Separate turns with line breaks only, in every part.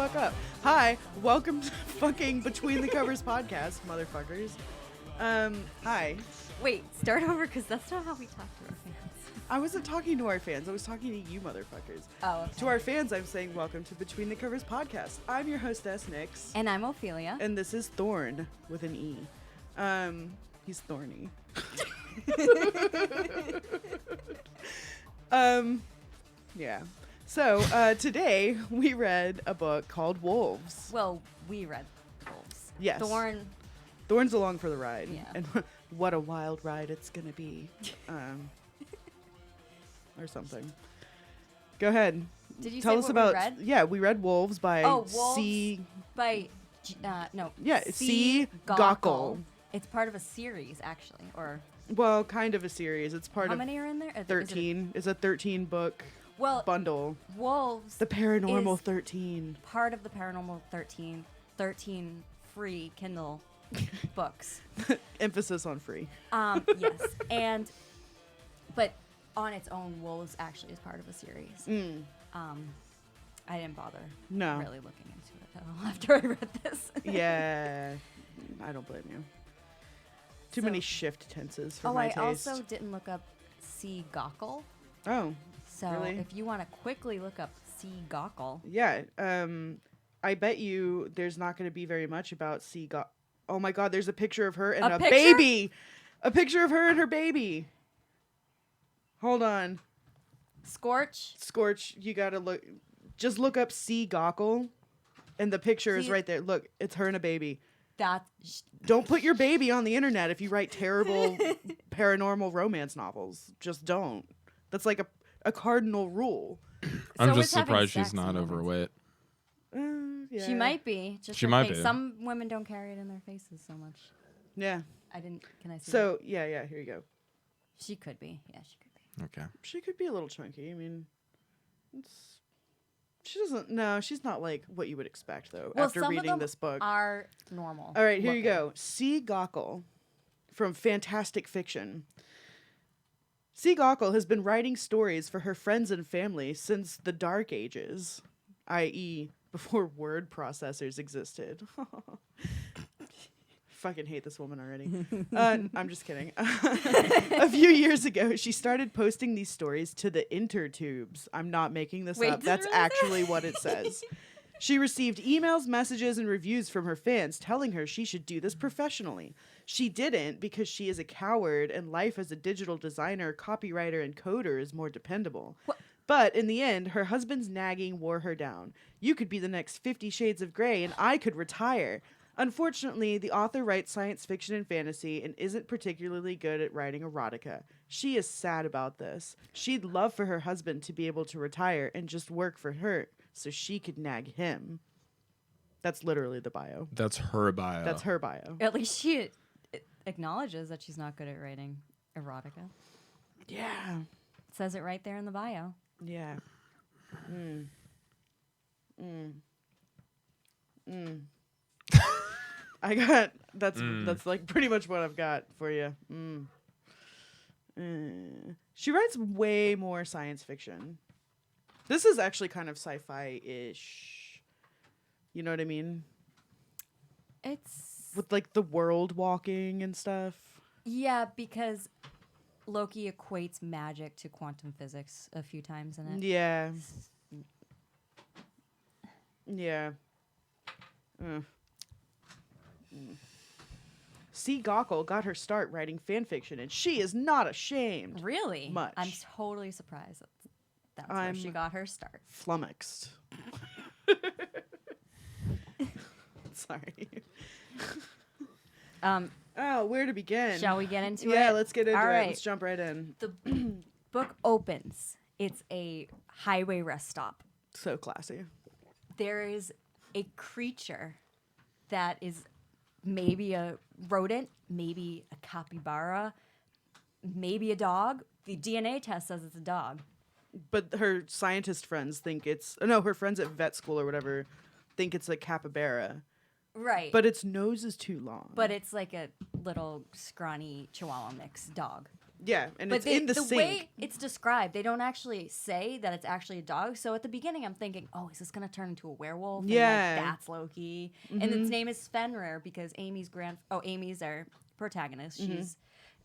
fuck up. Hi, welcome to fucking Between the Covers podcast, motherfuckers. Hi.
Wait, start over because that's not how we talk to our fans.
I wasn't talking to our fans. I was talking to you motherfuckers.
Oh, okay.
To our fans, I'm saying welcome to Between the Covers podcast. I'm your hostess, Nyx.
And I'm Ophelia.
And this is Thorn with an E. He's thorny. Yeah. So, today we read a book called Wolves.
Well, we read Wolves.
Yes. Thorn's along for the ride.
Yeah.
And what a wild ride it's going to be. Or something. Go ahead.
Did you
Tell
say
us
what
about,
we read?
Yeah, we read Wolves by
Wolves
C.
by
C. Gockel.
It's part of a series, actually, or
Well, kind of a series. It's part
how
of
many are in there?
13. It's a 13 book bundle.
Wolves.
The Paranormal
is
13.
Part of the Paranormal 13 free Kindle books.
Emphasis on free.
Yes, but on its own, Wolves actually is part of a series. I didn't bother really looking into it though after I read this.
Yeah, I don't blame you. Too many shift tenses for my taste.
I also didn't look up C. Gockel.
Oh,
so
really?
If you want to quickly look up C. Gockel.
Yeah, I bet you there's not going to be very much about C. Gockel. Oh my God, there's a picture of her and a baby. A picture of her and her baby. Hold on. Scorch, you gotta look. Just look up C. Gockel, and the picture is right there. Look, it's her and a baby. Don't put your baby on the internet if you write terrible paranormal romance novels. Just don't. That's like a cardinal rule.
I'm just surprised she's not overweight.
Yeah.
She might be.
She might be.
Some women don't carry it in their faces so much.
Yeah.
Can I see
So, yeah, here you go.
She could be. Yeah, she could be.
Okay.
She could be a little chunky. I mean, she's not like what you would expect, though, after reading this book.
Are normal.
All right, here you go. C. Gockel from Fantastic Fiction. C. Gockel has been writing stories for her friends and family since the Dark Ages, i.e., before word processors existed. Fucking hate this woman already. I'm just kidding. A few years ago, she started posting these stories to the intertubes. I'm not making this up. That's actually what it says. She received emails, messages, and reviews from her fans telling her she should do this professionally. She didn't because she is a coward and life as a digital designer, copywriter, and coder is more dependable.
What?
But in the end, her husband's nagging wore her down. You could be the next 50 Shades of Grey and I could retire. Unfortunately, the author writes science fiction and fantasy and isn't particularly good at writing erotica. She is sad about this. She'd love for her husband to be able to retire and just work for her so she could nag him. That's literally the bio.
That's her bio.
That's her bio.
At least she acknowledges that she's not good at writing erotica.
Yeah.
It says it right there in the bio.
Yeah. That's like pretty much what I've got for you. She writes way more science fiction. This is actually kind of sci-fi-ish. You know what I mean?
It's
with like the world walking and stuff.
Yeah, because Loki equates magic to quantum physics a few times in it.
Yeah. Yeah. C. Gockel got her start writing fanfiction, and she is not ashamed.
Really?
Much.
I'm totally surprised that's where she got her start.
Flummoxed. Sorry. Where to begin?
Shall we get into it?
Yeah, let's get into
All
it.
right.
Let's jump right in.
The book opens. It's a highway rest stop.
So classy.
There is a creature that is maybe a rodent, maybe a capybara, maybe a dog. The DNA test says it's a dog.
But her scientist friends think her friends at vet school or whatever think it's a capybara.
Right.
But its nose is too long.
But it's like a little scrawny Chihuahua mix dog.
Yeah, and
But
it's in the
the
sink.
way it's described, they don't actually say that it's actually a dog. So at the beginning, I'm thinking, oh, is this going to turn into a werewolf?
Yeah.
And, like, that's Loki. And its name is Fenrir because Amy's our protagonist. She's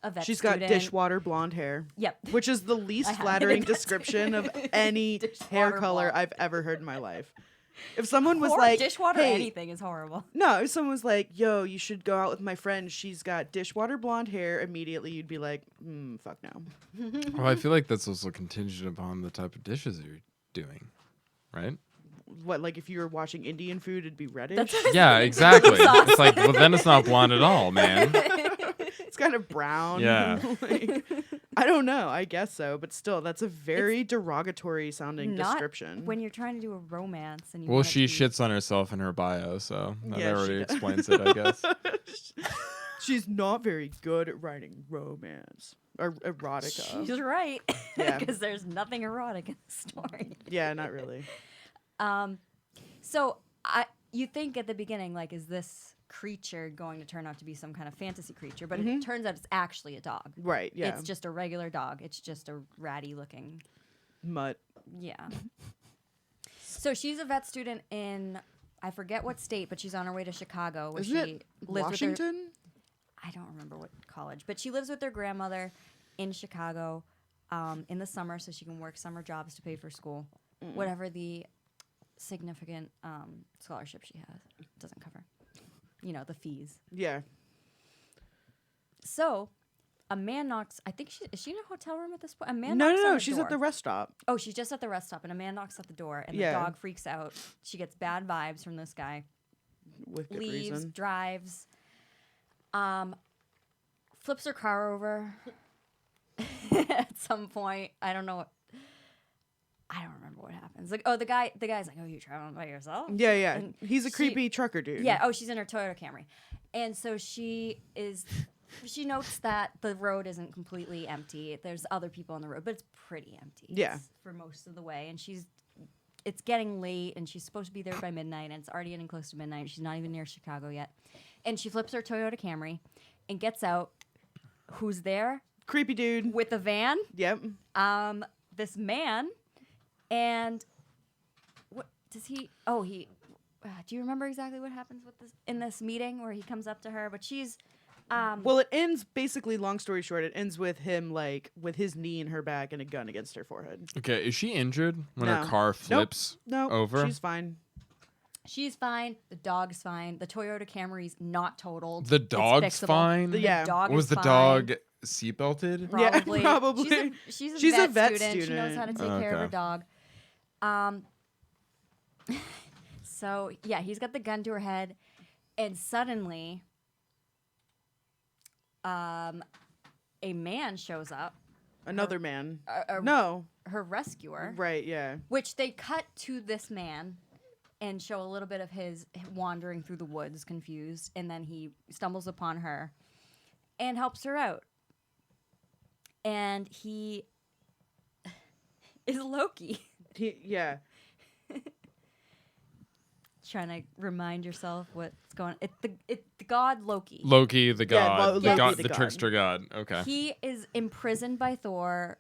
a vet
She's
student.
got dishwater blonde hair.
Yep.
Which is the least
I have
flattering
it. That's-
description of any hair
Dishwater
color
blonde.
I've ever heard in my life. If someone was
Or
like,
dishwater
hey,
anything is horrible.
no, if someone was like, yo, you should go out with my friend. She's got dishwater blonde hair. Immediately, you'd be like, fuck no.
Well, I feel like that's also contingent upon the type of dishes you're doing, right?
What, like if you were watching Indian food, it'd be reddish?
That's what I was
Yeah,
thinking.
exactly.
Sauce.
It's like, well, then it's not blonde at all, man.
It's kind of brown.
Yeah.
Like, I don't know. I guess so. But still, that's a very derogatory sounding
Not
description.
when you're trying to do a romance and you
Well,
want it
she
to be-
shits on herself in her bio, so that
Yeah, she
already
does.
explains it, I guess.
She's not very good at writing romance or erotica.
She's right.
Yeah.
Because there's nothing erotic in the story.
Yeah, not really.
So you think at the beginning, like, is this creature going to turn out to be some kind of fantasy creature? But it turns out it's actually a dog.
Right, yeah.
It's just a regular dog. It's just a ratty looking.
Mutt.
Yeah. So she's a vet student in, I forget what state, but she's on her way to Chicago where
Isn't
she
it
lives with her.
Washington?
I don't remember what college, but she lives with her grandmother in Chicago in the summer so she can work summer jobs to pay for school. Whatever the significant scholarship she has doesn't cover. You know, the fees.
Yeah.
So a man knocks, I think is she in a hotel room at this point? A man
No,
knocks
no,
on
no.
her
She's
door.
at the rest stop.
Oh, she's just at the rest stop, and a man knocks at the door, and
Yeah.
the dog freaks out. She gets bad vibes from this guy.
With good
Leaves,
reason.
drives, flips her car over at some point. I don't remember what happens. Like, oh, the guy's like, oh, you traveling by yourself?
Yeah, yeah.
And
He's a
she-
creepy trucker dude.
Yeah. Oh, she's in her Toyota Camry, and so she notes that the road isn't completely empty. There's other people on the road, but it's pretty empty.
Yeah.
For most of the way, and it's getting late, and she's supposed to be there by midnight, and it's already getting close to midnight. She's not even near Chicago yet, and she flips her Toyota Camry and gets out. Who's there
Creepy dude.
with a van?
Yep.
This man, and what does he? Oh, he. Do you remember exactly what happens with this in this meeting where he comes up to her? But she's.
Well, it ends basically, long story short, it ends with him like with his knee in her back and a gun against her forehead.
Okay, is she injured when
No.
her car flips
No,
over?
she's fine.
She's fine. The dog's fine. The Toyota Camry's not totaled.
The
It's
dog's
fixable.
fine?
Yeah.
The dog
Was
is
the
fine.
dog seatbelted?
Probably.
Yeah, probably.
She's a vet student. She knows how to take care of her
Okay.
dog. So yeah, he's got the gun to her head, and suddenly, a man shows up.
Another man.
A-
No.
Her rescuer,
Right, yeah.
which they cut to this man, and show a little bit of his wandering through the woods, confused, and then he stumbles upon her, and helps her out. And he is Loki.
Yeah.
Trying to remind yourself what's going. It's the god Loki.
Loki, the
Yeah,
god.
Loki,
the, god
the
the
god.
trickster god. Okay.
He is imprisoned by Thor,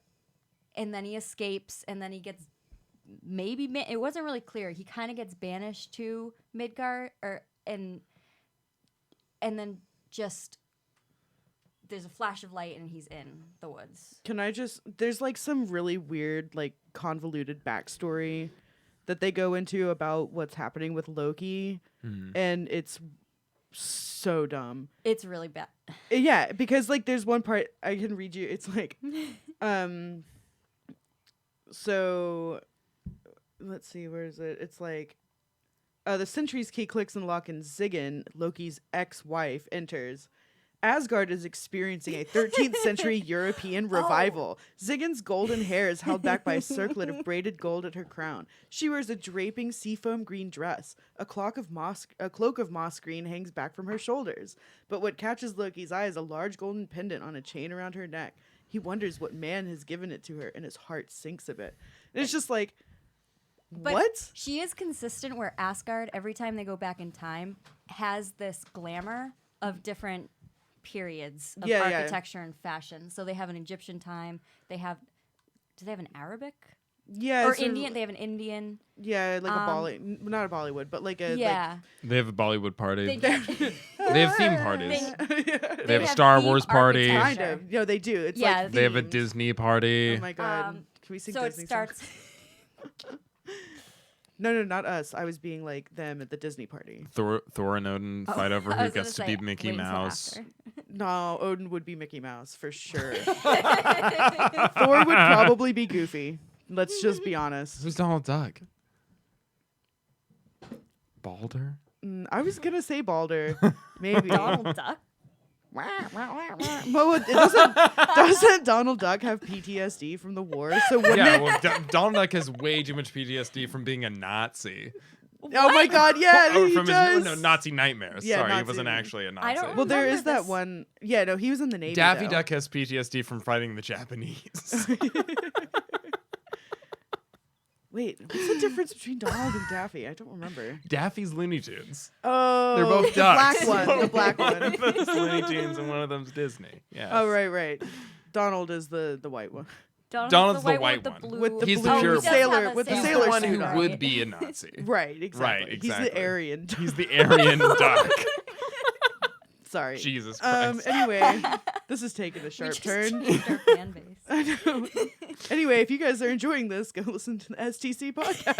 and then he escapes, and then he gets it wasn't really clear. He kind of gets banished to Midgard, and then just there's a flash of light, and he's in the woods.
Can I just there's like some really weird, like convoluted backstory that they go into about what's happening with Loki, and it's so dumb.
It's really bad.
Yeah, because like there's one part I can read you. It's like, so let's see, where is it? It's like, the Sentry's key clicks and lock, and Zigyn, Loki's ex-wife, enters. Asgard is experiencing a 13th century European revival. Zigyn's golden hair is held back by a circlet of braided gold at her crown. She wears a draping seafoam green dress. A cloak of moss green hangs back from her shoulders. But what catches Loki's eye is a large golden pendant on a chain around her neck. He wonders what man has given it to her, and his heart sinks a bit. And it's just like,
But
what?
She is consistent where Asgard, every time they go back in time, has this glamour of different periods of
Yeah, yeah.
architecture and fashion. So they have an Egyptian time. Do they have an Arabic?
Yeah,
Or
sort of-
Indian? They have an Indian.
Yeah, like a not a Bollywood, but like a
Yeah.
They have a Bollywood party.
They
They,
get-
have theme parties.
like
They have a
have
Star
theme
Wars party.
architecture.
kind of. No, they do. It's
Yeah.
like
They have a
themed.
Disney party.
Oh my god!
Um,
Can we sing
so
Disney
it starts.
songs? No, not us. I was being like them at the Disney party.
Thor and Odin fight over
I
who
was
gets to
gonna
be
say,
Mickey
wait until
Mouse.
after.
No, Odin would be Mickey Mouse for sure. Thor would probably be Goofy. Let's just be honest.
Who's Donald Duck? Balder?
I was gonna say Balder, maybe.
Donald Duck.
Well, doesn't Donald Duck have PTSD from the war? So wouldn't
Yeah,
it?
well, Donald Duck has way too much PTSD from being a Nazi.
Oh my God! Yeah,
Oh,
he
from
does.
his Nazi nightmares.
Yeah,
Sorry, he
Nazi.
wasn't actually a Nazi.
I don't
Well, there
remember
is that
this.
one. Yeah, no, he was in the Navy.
Daffy
though.
Duck has PTSD from fighting the Japanese.
Wait, what's the difference between Donald and Daffy? I don't remember.
Daffy's Looney Tunes.
Oh,
They're both
the
ducks.
black one. The black
One
one.
of them's Looney Tunes and one of them's Disney. Yeah.
Oh, right. Donald is the white one.
Donald's the white
with
one.
The blue.
With the
He's the
blue
pure
he does
sailor-
have a
with the
He's
sailor
the one
suit
who
on.
would be a Nazi.
Right, exactly. He's
exactly.
the Aryan.
He's the Aryan duck.
Sorry.
Jesus Christ.
Anyway, this is taking a
We
sharp
just
turn.
changed our fan base.
I know. Anyway, if you guys are enjoying this, go listen to the STC podcast.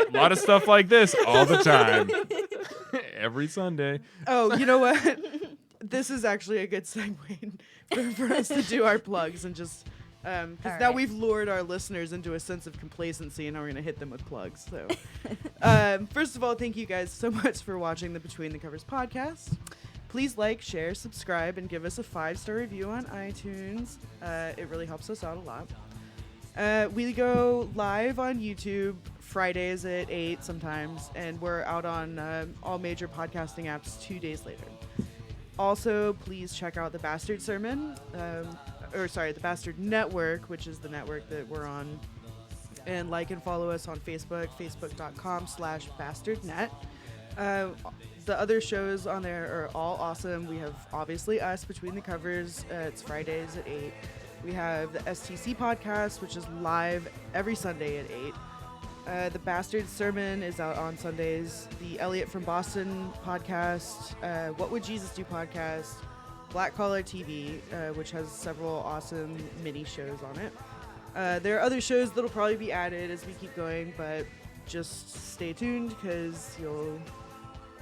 A lot of stuff like this all the time. Every Sunday.
Oh, you know what? This is actually a good segue for us to do our plugs and just because
All
now
right.
we've lured our listeners into a sense of complacency, and now we're gonna hit them with plugs. So, first of all, thank you guys so much for watching the Between the Covers podcast. Please like, share, subscribe, and give us a 5-star review on iTunes. It really helps us out a lot. We go live on YouTube Fridays at 8 sometimes, and we're out on all major podcasting apps 2 days later. Also, please check out the Bastard Sermon, the Bastard Network, which is the network that we're on. And like and follow us on Facebook, facebook.com/bastardnet. The other shows on there are all awesome. We have obviously us Between the Covers. It's Fridays at 8. We have the STC podcast, which is live every Sunday at 8. The Bastard Sermon is out on Sundays. The Elliot from Boston podcast. What Would Jesus Do podcast. Black Collar TV, which has several awesome mini shows on it. There are other shows that'll probably be added as we keep going, but just stay tuned because you'll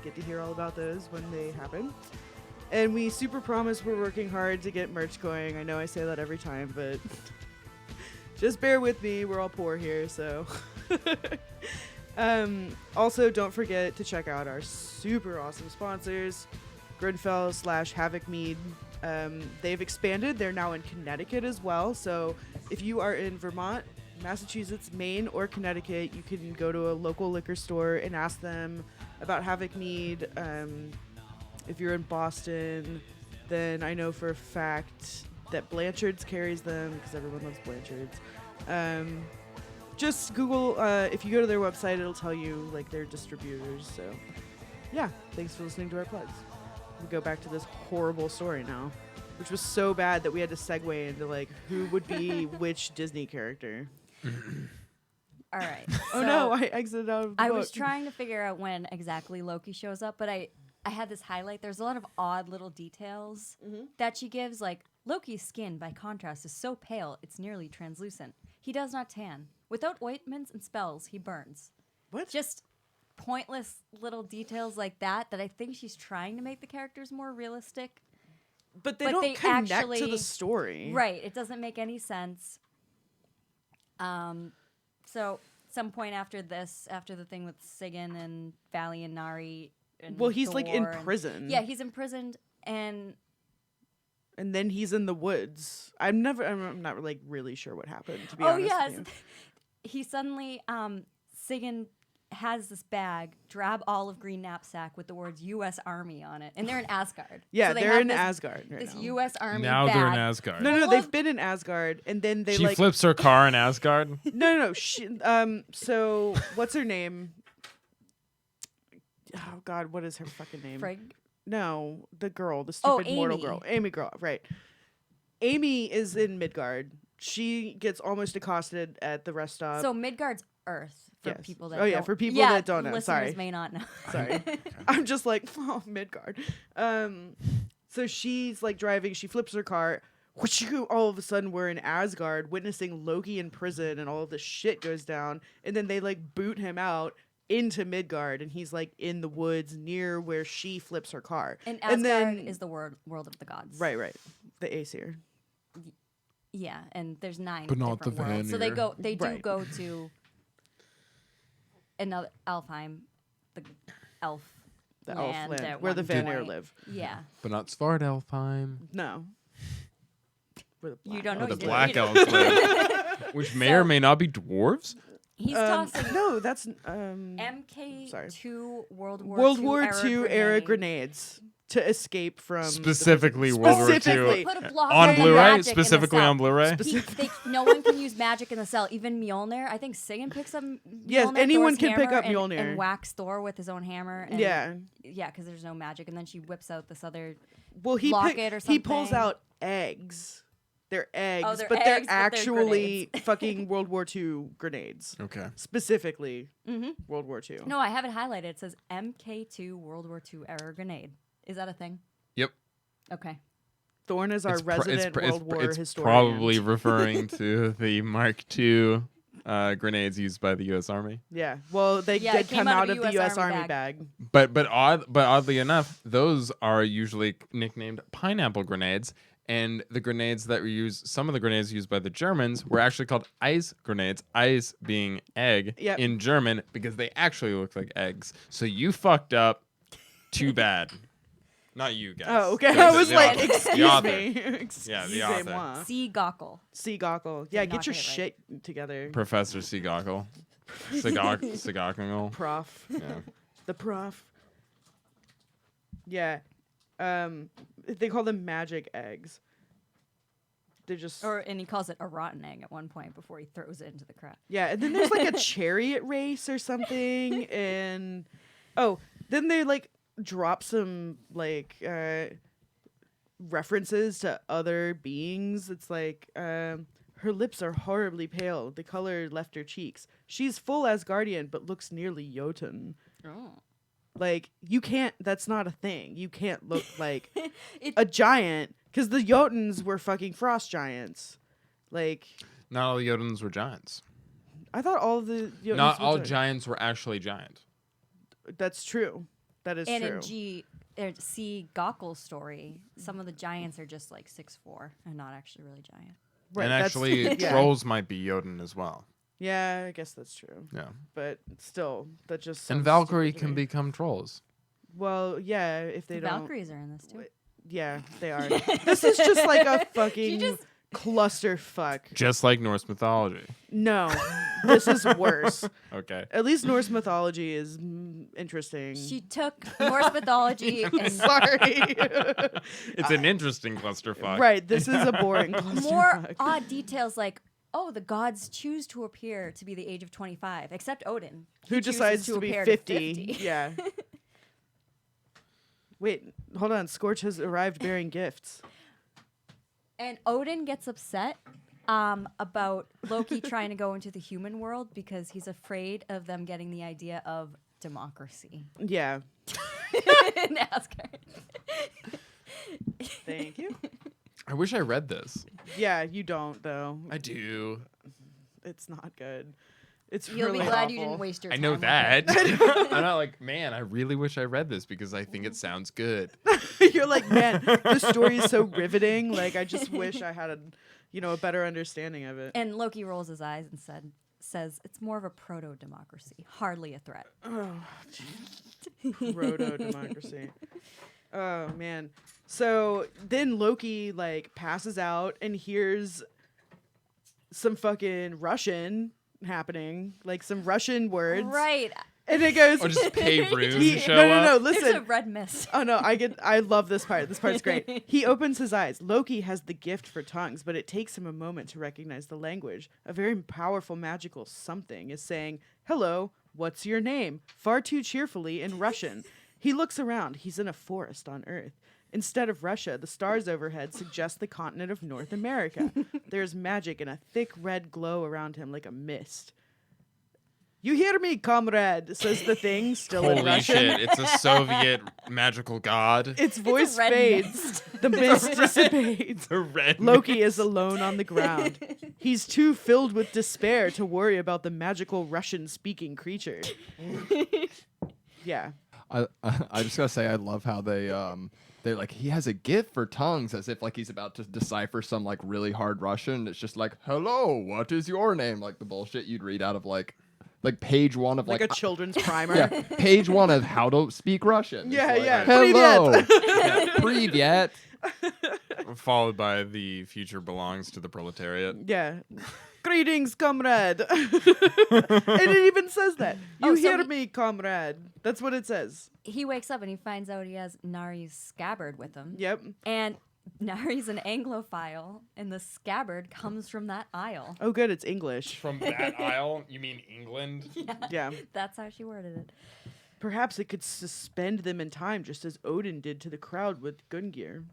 get to hear all about those when they happen. And we super promise we're working hard to get merch going. I know I say that every time, but just bear with me. We're all poor here, so. Also, don't forget to check out our super awesome sponsors, Grenfell/Havoc Mead. They've expanded. They're now in Connecticut as well. So if you are in Vermont, Massachusetts, Maine, or Connecticut, you can go to a local liquor store and ask them about Havoc Mead. If you're in Boston, then I know for a fact that Blanchard's carries them because everyone loves Blanchard's. Just Google, if you go to their website, it'll tell you like their distributors. So yeah, thanks for listening to our plugs. We go back to this horrible story now, which was so bad that we had to segue into like who would be which Disney character.
All right.
Oh no, I exited out of the
I
book.
was trying to figure out when exactly Loki shows up, but I had this highlight. There's a lot of odd little details that she gives, like Loki's skin, by contrast, is so pale it's nearly translucent. He does not tan. Without ointments and spells, he burns.
What?
Just pointless little details like that I think she's trying to make the characters more realistic.
But they
but
don't
they
connect to
actually-
the story.
Right. It doesn't make any sense. So some point after this, after the thing with Sigyn and Valley and Nari and
Well, he's like in
Thor and-
prison.
Yeah, he's imprisoned and
And then he's in the woods. I'm not like really sure what happened, to be honest.
yes.
With you.
He suddenly Sigyn has this bag, drab olive green knapsack with the words U.S. Army on it, and they're in Asgard.
Yeah,
So they
they're
have
in
this,
Asgard right
This
now.
U.S. Army
Now
bag.
they're in Asgard.
No,
Well,
they've been in Asgard, and then they
She
like
flips her car in Asgard.
no. So what's her name? Oh God, what is her fucking name?
Frigg.
No, the girl, the
Oh,
stupid mortal
Amy.
girl. Amy girl, right. Amy is in Midgard. She gets almost accosted at the rest stop.
So Midgard's Earth for
Yes.
people that
Oh, yeah,
don't.
for people that don't know.
Listeners
Sorry.
may not know.
Sorry. I'm just like, oh, Midgard. So she's like driving, she flips her car. All of a sudden we're in Asgard witnessing Loki in prison and all of this shit goes down. And then they like boot him out into Midgard and he's like in the woods near where she flips her car.
And Asgard
then,
is the world of the gods.
Right. The Aesir.
Yeah, and there's 9
But not
different
the
worlds. So they
Vanir.
do
Right.
go to another Alfheim, the elf
The
land
Elf land,
at
where the
one
Vanir
point.
live.
Yeah.
But not Svartalfheim.
No. Where the
You
black
don't know.
Where the
you
black
don't-
elves live. Which may or may not be dwarves.
He's tossing
No, that's
MK2 World War
World
II
War
era
II era grenades to escape from
Specifically
the,
World War II.
Specifically.
Put a block
On
of
Blu-ray?
magic in the
Specifically
cell.
on Blu-ray?
No one can use magic in the cell. Even Mjolnir. I think Sigyn picks up Mjolnir,
Yes, anyone
Thor's
can pick
hammer,
up Mjolnir.
and whacks Thor with his own hammer. And
Yeah.
Yeah, because there's no magic. And then she whips out this other
Well,
locket or
he pulls
something.
out eggs. They're eggs,
they're
but
eggs,
they're
but they're
actually fucking World War II grenades.
Okay.
Specifically, World War II.
No, I have it highlighted. It says MK2 World War II era grenade. Is that a thing?
Yep.
Okay.
Thorn is our resident World War
it's
historian.
probably referring to the Mark II grenades used by the U.S. Army.
Yeah. Well, they
Yeah, it
did
came
come
out
out
of
of
a
the
US
U.S.
Army
Army
bag.
bag.
But oddly enough, those are usually nicknamed pineapple grenades. And the grenades that were used, some of the grenades used by the Germans were actually called Eis grenades, Eis being egg
Yep.
in German, because they actually look like eggs. So you fucked up. Too bad. Not you guys.
Oh, okay.
The-
I was
the
like,
author. The
excuse
author.
me. Excusez
the author.
moi.
C. Gockel.
See Gockel. Yeah,
Did not
get your
get it right.
shit together.
Professor C. Gockel. Sigockel.
Prof.
Yeah.
The prof. Yeah. They call them magic eggs. They're just
And he calls it a rotten egg at one point before he throws it into the crowd.
yeah, and then there's like a chariot race or something, and then they like drop some like references to other beings. It's like her lips are horribly pale. The color left her cheeks. She's full Asgardian, but looks nearly Jotun.
Oh.
Like you can't. That's not a thing. You can't look like a giant because the Jotuns were fucking frost giants. Like
Not all Jotuns were giants.
I thought all of the Jotuns
Not
were
all
giants.
giants were actually giant.
That's true. That is
And
true.
in C. Gockel's story, some of the giants are just like 6'4" and not actually really giant.
Right,
And
that's-
actually,
yeah.
trolls might be Jotun as well.
Yeah, I guess that's true.
Yeah.
But still, that just
And
sounds
Valkyrie
stupid to
can
me.
become trolls.
Well, yeah, if they
The
don't.
Valkyries are in this too.
Yeah, they are. This is just like a fucking
just-
clusterfuck.
Just like Norse mythology.
No, this is worse.
Okay.
At least Norse mythology is interesting.
She took Norse mythology and
Sorry.
It's an interesting clusterfuck.
Right, this is a boring
more
clusterfuck.
odd details like, oh, the gods choose to appear to be the age of 25, except Odin.
Who
He chooses
decides to be
appear
50? Yeah. Wait, hold on. Scorch has arrived bearing gifts.
And Odin gets upset about Loki trying to go into the human world because he's afraid of them getting the idea of democracy
Yeah.
in Asgard.
Thank you.
I wish I read this.
Yeah, you don't though.
I do.
It's not good. It's
You'll
really
be glad
awful.
you didn't waste your
I
time.
know
with
that.
it.
I'm not like, man, I really wish I read this because I think it sounds good.
You're like, man, the story is so riveting. Like, I just wish I had a better understanding of it.
And Loki rolls his eyes and says it's more of a proto-democracy, hardly a threat.
Proto democracy. Oh man. So then Loki like passes out and hears some fucking Russian happening, like some Russian words.
Right.
And it goes.
Or just pay Rune
he,
to show
no.
up.
There's a
Listen.
red mist.
Oh no, I love this part. This part's great. He opens his eyes. Loki has the gift for tongues, but it takes him a moment to recognize the language. A very powerful magical something is saying, "Hello, what's your name?" far too cheerfully in Russian. He looks around. He's in a forest on Earth. Instead of Russia, the stars overhead suggest the continent of North America. There's magic and a thick red glow around him like a mist. You hear me, comrade, says the thing, still in
Holy
Russian.
shit! It's a Soviet magical god.
Its voice
red
fades.
mist.
The mist dissipates.
The red.
Loki is alone on the ground. He's too filled with despair to worry about the magical Russian-speaking creature. Yeah.
I just gotta say I love how they're like, he has a gift for tongues, as if like he's about to decipher some like really hard Russian. It's just like, hello, what is your name? Like the bullshit you'd read out of like page 1 of
Like a children's primer.
yeah, page 1 of how to speak Russian. It's
Yeah,
like,
yeah.
Hello. Привет.
Followed by the future belongs to the proletariat.
Yeah. Greetings, comrade. And it even says that. You
Oh, so
hear
he-
me, comrade. That's what it says.
He wakes up and he finds out he has Nari's scabbard with him.
Yep.
And Nari's an Anglophile, and the scabbard comes from that isle.
Oh, good. It's English.
From that isle, you mean England?
Yeah.
That's how she worded it.
Perhaps it could suspend them in time, just as Odin did to the crowd with Gungnir.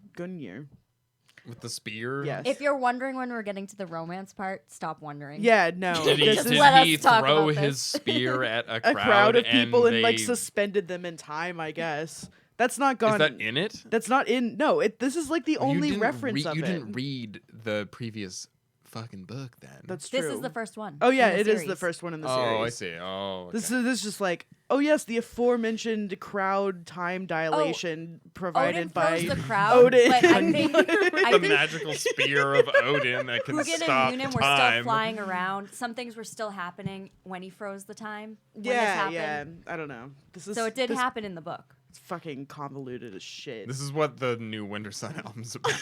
With the spear?
Yes.
If you're wondering when we're getting to the romance part, stop wondering.
Yeah, no.
Did he,
this
Just
is
let
did he
us talk
throw
about
his
this.
spear at a
a crowd of people and like
they-
suspended them in time, I guess. That's not
Is
gone.
that in it?
That's not in. No, this is like the only
didn't
reference of
You
it.
didn't read the previous fucking book then.
That's true.
This is the first one.
Oh yeah,
in
it
the
is the
series.
first one in the series.
Oh, I see. Oh, okay.
This is just like, oh yes, the aforementioned crowd time dilation provided
Odin
by
throws the crowd,
Odin.
but I think,
the magical spear of Odin that can
Hugin
stop
and Munin were still
time.
flying around. Some things were still happening when he froze the time. When this
yeah,
happened.
yeah. I don't know. This is
So it did
this
happen in the book.
It's fucking convoluted as shit.
This is what the new Winter Sun album's about.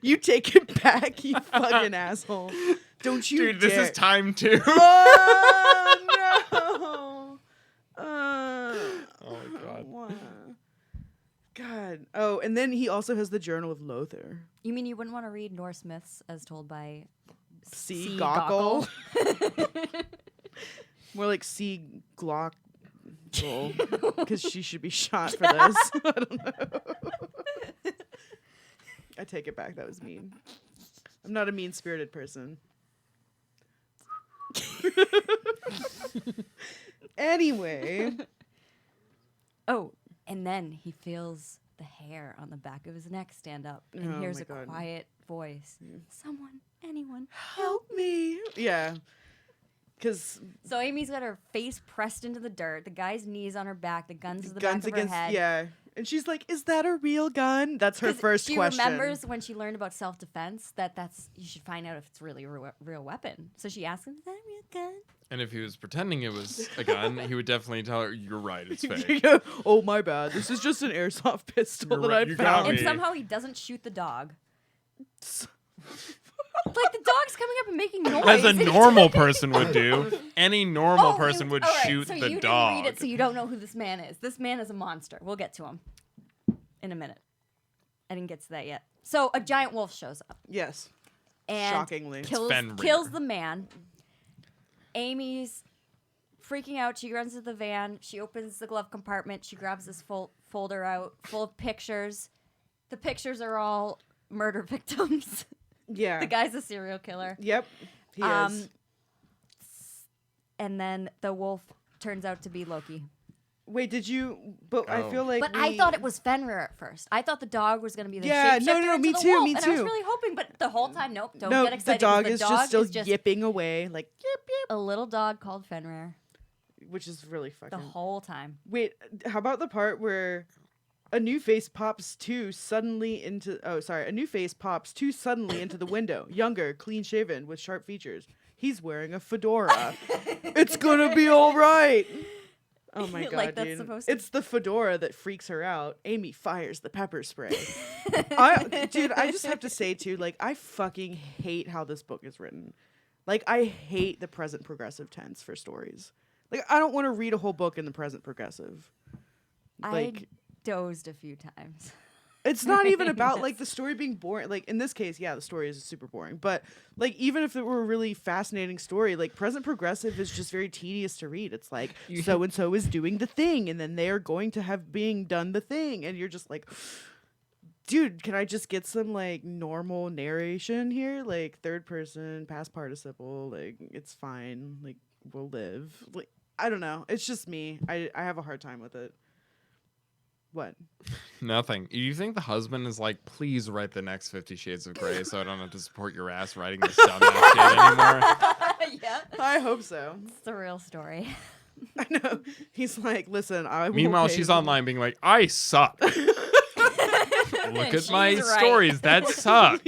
You take it back, you fucking asshole. Don't you
Dude, this
dare.
is time too.
Oh no.
Oh my god.
Wow. God. Oh, and then he also has the Journal of Lothar.
You mean you wouldn't want to read Norse myths as told by
C.
C.
Gockel. More like C. Glock. Because she should be shot for this. I don't know. I take it back. That was mean. I'm not a mean-spirited person. Anyway.
Oh, and then he feels the hair on the back of his neck stand up and
Oh
hears
my
a
God.
quiet voice. Someone, anyone.
Help me. Yeah. Because
So Amy's got her face pressed into the dirt, the guy's knees on her back, the gun's to the
guns
back of
against,
her head.
yeah. And she's like, is that a real gun? That's her
'Cause
first
she
question.
remembers when she learned about self-defense that's you should find out if it's really a real weapon. So she asks him, "Is that a real gun?"
And if he was pretending it was a gun, he would definitely tell her, "You're right, it's fake."
Oh, my bad. This is just an airsoft pistol
You're
that
right,
I
you got
found.
And
me.
somehow he doesn't shoot the dog. Like the dog's coming up and making noise.
As a
and he
normal person would do. Any normal
Oh,
person would
all right,
shoot
so
the
you
dog.
didn't read it, so you don't know who this man is. This man is a monster. We'll get to him in a minute. I didn't get to that yet. So a giant wolf shows up
Yes.
and
Shockingly.
Fenrir.
kills the man. Amy's freaking out. She runs to the van. She opens the glove compartment. She grabs this folder out full of pictures. The pictures are all murder victims.
Yeah.
The guy's a serial killer.
Yep. He
Um,
is.
And then the wolf turns out to be Loki.
Wait, did you? But I
Oh.
feel like.
But I thought it was Fenrir at first. I thought the dog was going to be the
Yeah,
shapeshifter
no,
into
me
the
too,
wolf,
me
and I was
too.
really hoping, but the whole time, nope, don't
No,
get excited.
the
'cause
dog
the
is
dog
just still
is just
yipping away, like yip yip,
a little dog called Fenrir
which is really
the
fucking.
whole time.
Wait, how about the part where a new face pops too suddenly into? Oh, sorry, a new face pops too suddenly into the window. Younger, clean shaven, with sharp features. He's wearing a fedora. It's gonna be all right. Oh my god,
Like, that's
dude!
supposed to-
It's the fedora that freaks her out. Amy fires the pepper spray. Dude, I just have to say too, like, I fucking hate how this book is written. Like, I hate the present progressive tense for stories. Like, I don't want to read a whole book in the present progressive.
I
Like,
dozed a few times.
It's not even about like the story being boring. Like in this case, yeah, the story is super boring. But like even if it were a really fascinating story, like Present Progressive is just very tedious to read. It's like so and so is doing the thing, and then they are going to have being done the thing, and you're just like, dude, can I just get some like normal narration here, like third person, past participle, like it's fine, like we'll live. Like I don't know. It's just me. I have a hard time with it. What?
Nothing. You think the husband is like, please write the next 50 Shades of Grey so I don't have to support your ass writing this dumbass shit anymore?
Yeah.
I hope so.
It's the real story.
I know. He's like, listen, I will
Meanwhile,
pay
she's
for-
online being like, I suck. Look at my
She's right.
stories that suck.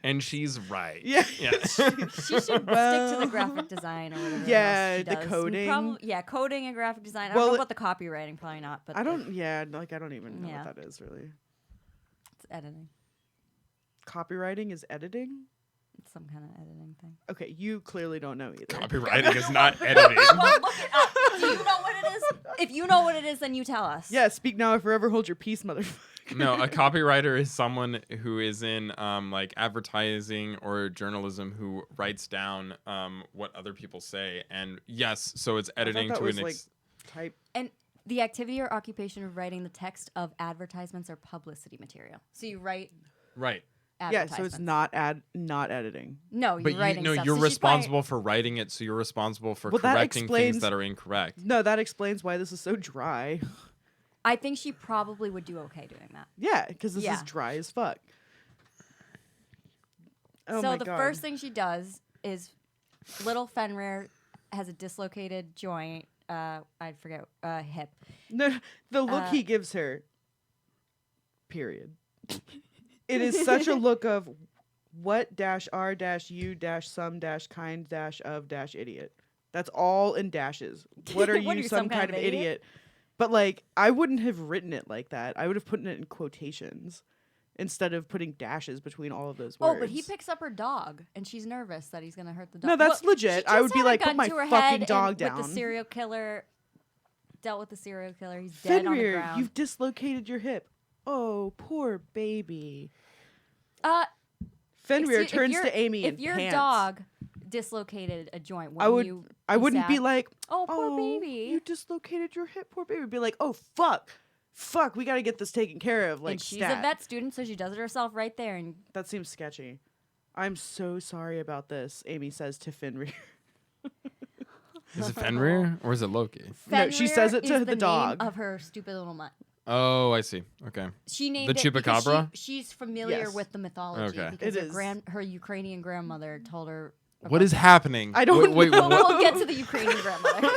And she's right.
Yeah.
Yeah.
She should stick to the graphic design or whatever.
Yeah,
else she
the
does.
coding.
Coding and graphic design. I
Well,
don't know about the copywriting, probably not. But
I don't. Yeah, like I don't even know
Yeah.
what that is really.
It's editing.
Copywriting is editing.
It's some kind of editing thing.
Okay, you clearly don't know either.
Copywriting is not editing.
Well, look it up. Do you know what it is? If you know what it is, then you tell us.
Yeah, speak now or forever hold your peace, motherfucker.
No, a copywriter is someone who is in like advertising or journalism who writes down what other people say. And yes, so it's editing
that
to
was
an
like type.
And the activity or occupation of writing the text of advertisements or publicity material. So you write
right.
Yeah,
advertisements.
so it's not editing.
No, you're
But
writing stuff.
you're
So she's probably-
responsible for writing it, so you're responsible for
Well, that
correcting things
explains-
that are incorrect.
No, that explains why this is so dry.
I think she probably would do okay doing that.
Yeah, because this is
Yeah.
dry as fuck. Oh
so
my
the
God.
first thing she does is little Fenrir has a dislocated joint. I forget hip.
No, the look he gives her. Period. It is such a look of what dash r dash u dash some dash kind dash of dash idiot. That's all in dashes. What are you,
What are you,
some kind of idiot? But like, I wouldn't have written it like that. I would have put it in quotations instead of putting dashes between all of those words.
Oh, but he picks up her dog, and she's nervous that he's gonna hurt the dog.
No, that's
Well,
legit.
she
I
just
would be
had a
like, put
gun
my
to her
fucking
head
dog
and
down.
With the serial killer, dealt with the serial killer. He's dead on the
Fenrir,
ground.
you've dislocated your hip. Oh, poor baby. Fenrir
Excuse- if
turns
your-
to Amy
If
and
your
pants.
dog dislocated a joint,
I
wouldn't
wouldn't be
sad?
like,
Oh, poor baby.
You dislocated your hip, poor baby. Be like, oh fuck, we gotta get this taken care of. Like,
and she's
stat.
a vet student, so she does it herself right there. And
That seems sketchy. I'm so sorry about this, Amy says to Fenrir.
Is it Fenrir or is it Loki?
No, she says it to
Fenrir is
the
name
dog.
of her stupid little mutt.
Oh, I see. Okay.
She named
The
it because
chupacabra?
she's familiar
Yes.
with the mythology
Okay.
because
It is.
her Ukrainian grandmother told her.
What is happening?
I don't
wait,
know.
what?
We'll get to the Ukrainian grandmother.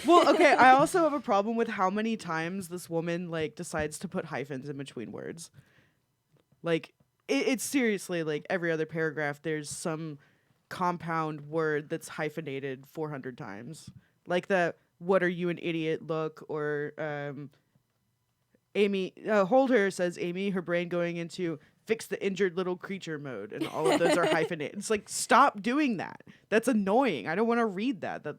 Well, okay, I also have a problem with how many times this woman like decides to put hyphens in between words. Like it's seriously like every other paragraph there's some compound word that's hyphenated 400 times. Like the "what are you an idiot" look, or Amy hold her, says Amy, her brain going into fix the injured little creature mode, and all of those are hyphenated. It's like, stop doing that. That's annoying. I don't want to read that. This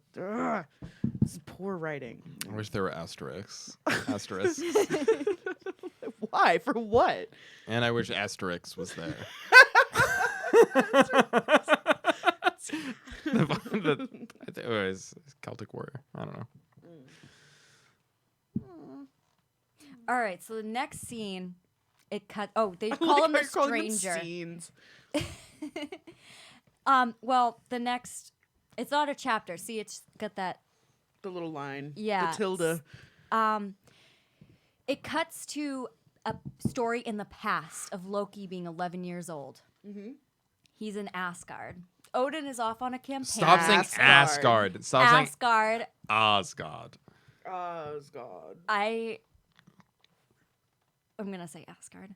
is poor writing.
I wish there were asterisks. Asterisks.
Why? For what?
And I wish Asterix was there. It's Celtic warrior. I don't know.
All right, so the next scene, it cut. Oh, they call him the
Calling them
stranger.
scenes.
Well, the next, it's not a chapter. See, it's got that.
The little line.
Yeah.
The tilde.
It cuts to a story in the past of Loki being 11 years old.
Mm-hmm.
He's in Asgard. Odin is off on a campaign.
Stop saying
Asgard.
Asgard. Stop saying
Asgard.
Asgard.
Oh, God.
I'm gonna say Asgard.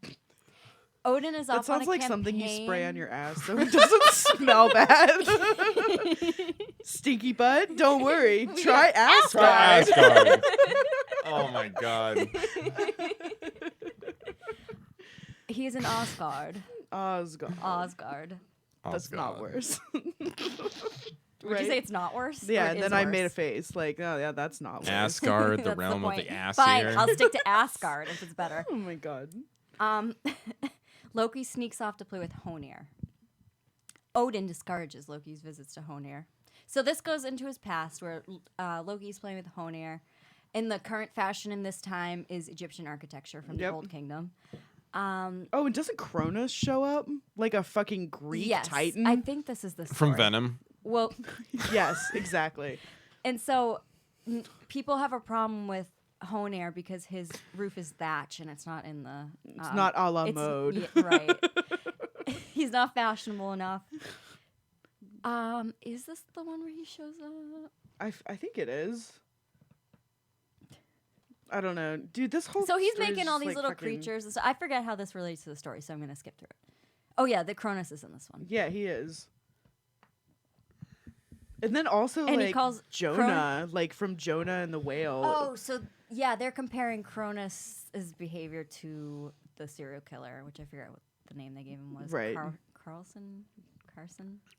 Odin is
That
off on a
sounds like
campaign.
something you spray on your ass so it doesn't smell bad. Stinky butt? Don't worry. Try Asgard.
Asgard. Oh my god.
He's in Asgard.
Asgard.
Asgard.
That's not
Asgard.
worse.
Would you say it's not worse?
Yeah,
or
and
is
then I made a
worse?
face like, oh yeah, that's not worse.
Asgard, the
That's
realm of
point.
the
Fine,
Aesir.
I'll stick to Asgard if it's better.
Oh my god.
Loki sneaks off to play with Honir. Odin discourages Loki's visits to Honir. So this goes into his past where Loki's playing with Honir. In the current fashion in this time is Egyptian architecture from the Old Kingdom.
Oh, and doesn't Cronus show up like a fucking Greek
Yes,
titan?
I think this is the story.
From Venom.
Well,
Yes, exactly.
and so people have a problem with Honir because his roof is thatch and it's not in the.
It's not a la
it's-
mode.
yeah, right. He's not fashionable enough. Is this the one where he shows up?
I think it is. I don't know, dude. This whole
So he's
story's
making all
just,
these
like,
little
fucking-
creatures. And so I forget how this relates to the story, so I'm gonna skip through it. Oh yeah, the Cronus is in this one.
Yeah, he is. And then also
And he
like
calls
Jonah, like from Jonah and the Whale.
Oh, so yeah, they're comparing Cronus's behavior to the serial killer, which I forget what the name they gave him was.
Right.
Carson.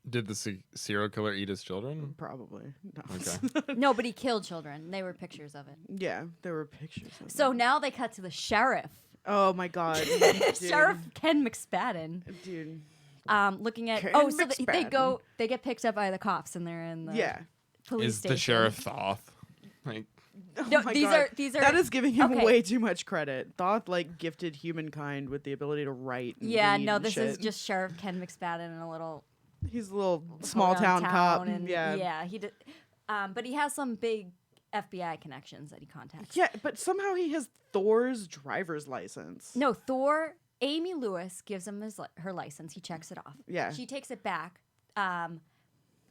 Did the serial killer eat his children?
Probably. No.
Okay.
No, but he killed children. They were pictures of it.
Yeah, there were pictures. Of
So
it.
now they cut to the sheriff,
Oh my god, dude.
Sheriff Ken McSpadden,
Dude.
looking at.
Ken
So they
McSpadden.
They get picked up by the cops, and they're in the
Yeah.
police
Is
station.
the sheriff Thoth? Like,
Oh
No,
my
these
God.
are
That is giving him
okay.
way too much credit. Thoth like gifted humankind with the ability to write. And
Yeah,
read
no,
and
this is
shit.
just Sheriff Ken McSpadden in a little
He's a little small town cop.
and
Yeah.
he did. But he has some big FBI connections that he contacts.
Yeah, but somehow he has Thor's driver's license.
No, Thor. Amy Lewis gives him her license. He checks it off.
Yeah.
She takes it back.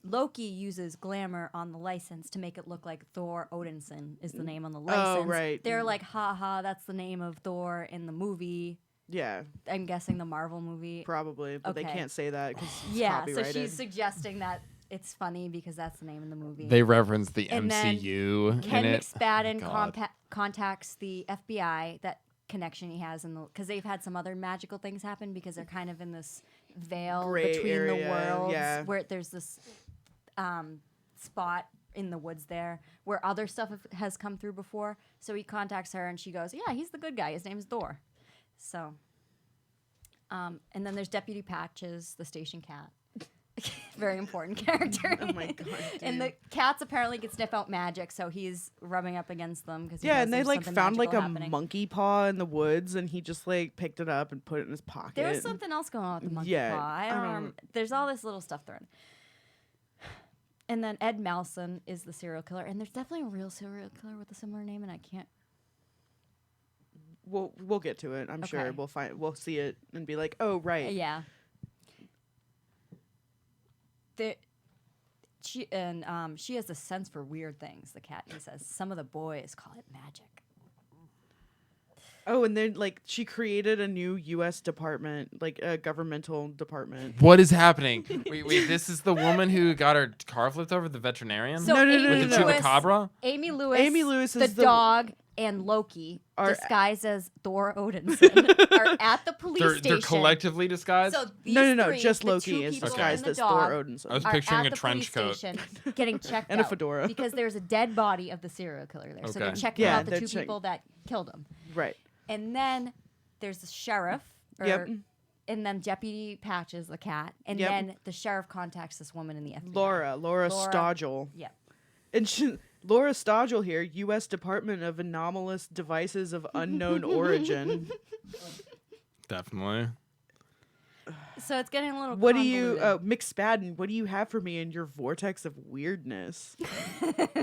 Loki uses glamour on the license to make it look like Thor Odinson is the name on the license.
right.
They're like, haha, that's the name of Thor in the movie.
Yeah,
I'm guessing the Marvel movie.
probably, but they
Okay.
can't say that because it's
Yeah, so
copyrighted.
she's suggesting that it's funny because that's the name of the movie.
they reference the
And then
MCU
Ken
in it.
McSpadden
God.
contacts the FBI, that connection he has because they've had some other magical things happen because they're kind of in this veil
Gray
between
area,
the worlds
yeah.
where there's this spot in the woods there where other stuff has come through before. So he contacts her and she goes, yeah, he's the good guy. His name's Thor. So, and then there's Deputy Patches, the station cat. Very important character.
Oh my god!
And the cats apparently can sniff out magic, so he's rubbing up against them because
yeah, and they like found like a
happening.
monkey paw in the woods, and he just like picked it up and put it in his pocket.
There was something else going on with the monkey
Yeah,
paw. I
I
don't
don't-
remember. There's all this little stuff thrown. And then Ed Malson is the serial killer, and there's definitely a real serial killer with a similar name, and I can't.
We'll get to it. I'm sure
Okay.
we'll see it and be like, oh right.
Yeah. She has a sense for weird things. The cat, he says, some of the boys call it magic.
Oh, and then like she created a new U.S. department, like a governmental department.
What is happening? Wait, this is the woman who got her car flipped over, the veterinarian?
So
No, no, no,
Amy
With the
Lewis,
chupacabra?
Amy Lewis,
Amy Lewis
the
is the-
dog, and Loki,
Are-
disguised as Thor Odinson, are at the police
They're
station.
collectively disguised?
So these
No,
three,
just
the
Loki
two
is
people
disguised
and the
as
dog,
Thor Odinson.
I was
are
picturing
at
a
the
trench
police
coat.
station getting checked
And a
out
fedora.
because there's a dead body of the serial killer there. So they're
Okay.
checking
Yeah,
out the
they're
two people that killed him.
Right.
And then there's the sheriff.
Yep.
And then Deputy Patches, the cat. And
Yep.
then the sheriff contacts this woman in the FBI.
Laura Stodgel.
Yeah.
And Laura Stodgel here, U.S. Department of Anomalous Devices of Unknown Origin.
Definitely.
So it's getting a little
What do you,
convoluted.
McSpadden, what do you have for me in your vortex of weirdness?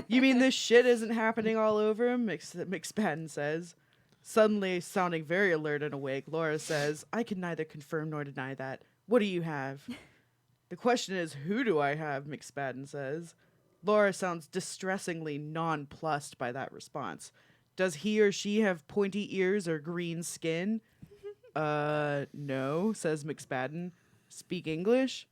You mean this shit isn't happening all over him? McSpadden says. Suddenly, sounding very alert and awake, Laura says, I can neither confirm nor deny that. What do you have? The question is, who do I have? McSpadden says. Laura sounds distressingly nonplussed by that response. Does he or she have pointy ears or green skin? No, says McSpadden. Speak English?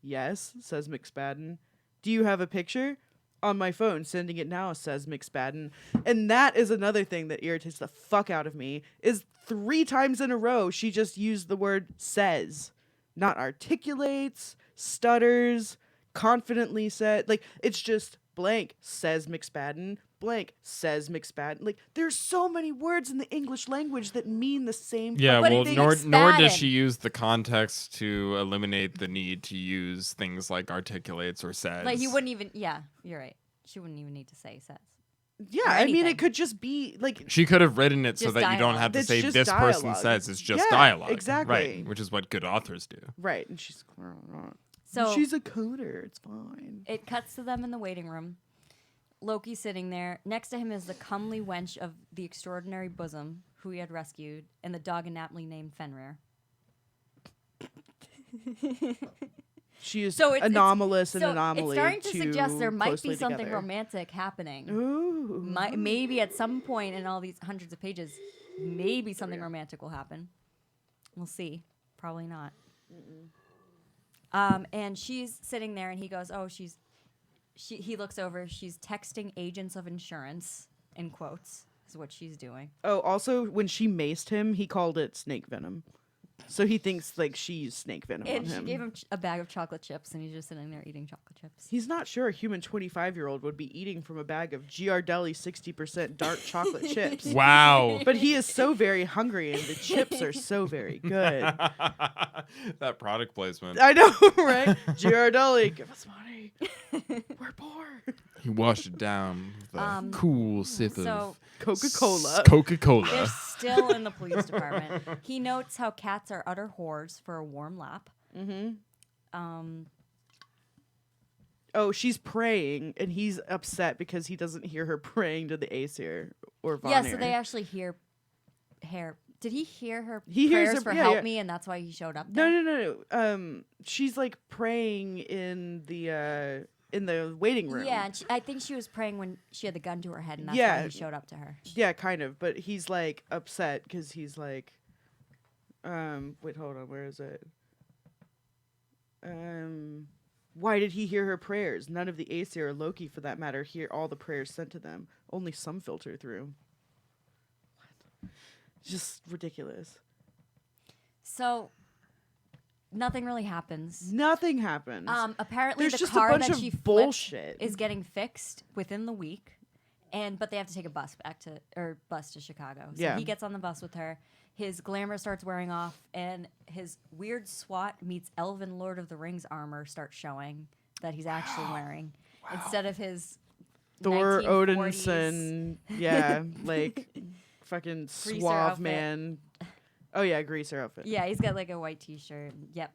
Yes, says McSpadden. Do you have a picture? On my phone, sending it now, says McSpadden. And that is another thing that irritates the fuck out of me, is 3 times in a row she just used the word says. Not articulates, stutters, confidently said. Like, it's just blank says McSpadden, blank says McSpadden. Like, there's so many words in the English language that mean the same.
Yeah,
But
well,
it's
nor does
McSpadden.
she use the context to eliminate the need to use things like articulates or says.
Like, you wouldn't even. Yeah, you're right. She wouldn't even need to say says.
Yeah,
or
I mean,
anything.
it could just be like.
She could have written it so
Just
that you don't
dialogue.
have to
It's
say
just
this person
dialogue.
says. It's just
Yeah,
dialogue.
exactly.
Right, which is what good authors do.
Right, and she's
So
she's a coder. It's fine.
it cuts to them in the waiting room. Loki's sitting there. Next to him is the comely wench of the extraordinary bosom who he had rescued, and the dog inaptly named Fenrir.
She is
So it's
anomalous and
so
anomaly.
it's starting to
too
suggest there might be
closely
something
together.
romantic happening.
Ooh.
Maybe at some point in all these hundreds of pages, maybe something romantic will happen. We'll see. Probably not. And she's sitting there, and he goes, "Oh, He looks over. She's texting agents of insurance. In quotes is what she's doing.
Oh, also, when she maced him, he called it snake venom. So he thinks like she used snake venom on
And she
him.
gave him a bag of chocolate chips, and he's just sitting there eating chocolate chips.
He's not sure a human 25-year-old would be eating from a bag of Giardelli 60% dark chocolate chips.
Wow.
But he is so very hungry, and the chips are so very good.
That product placement.
I know, right? Giardelli, give us money. We're poor.
He washed it down with a cool sip
So
of
Coca-Cola.
they're
Coca-Cola.
still in the police department. He notes how cats are utter whores for a warm lap.
Oh, she's praying, and he's upset because he doesn't hear her praying to the Aesir or Vanir.
Yeah, so they actually hear hair. Did he hear her
He hears
prayers
her-
for
yeah,
help
yeah.
me, and that's why he showed up there?
No. She's like praying in the waiting room.
Yeah, and I think she was praying when she had the gun to her head, and that's
Yeah.
why he showed up to her.
Yeah, kind of. But he's like upset because he's like, wait, hold on, where is it? Why did he hear her prayers? None of the Aesir or Loki, for that matter, hear all the prayers sent to them. Only some filter through. What? Just ridiculous.
So nothing really happens.
Nothing happens.
Apparently,
There's
the
just a
car
bunch
that
of
she flipped
bullshit.
is getting fixed within the week, but they have to take a bus to Chicago. So
Yeah.
he gets on the bus with her. His glamour starts wearing off, and his weird SWAT meets Elven Lord of the Rings armor starts showing that he's actually wearing instead of his
Thor
1940s.
Odinson, yeah, like fucking
Greaser
suave
outfit.
man. Oh yeah, greaser outfit.
Yeah, he's got like a white T-shirt. Yep.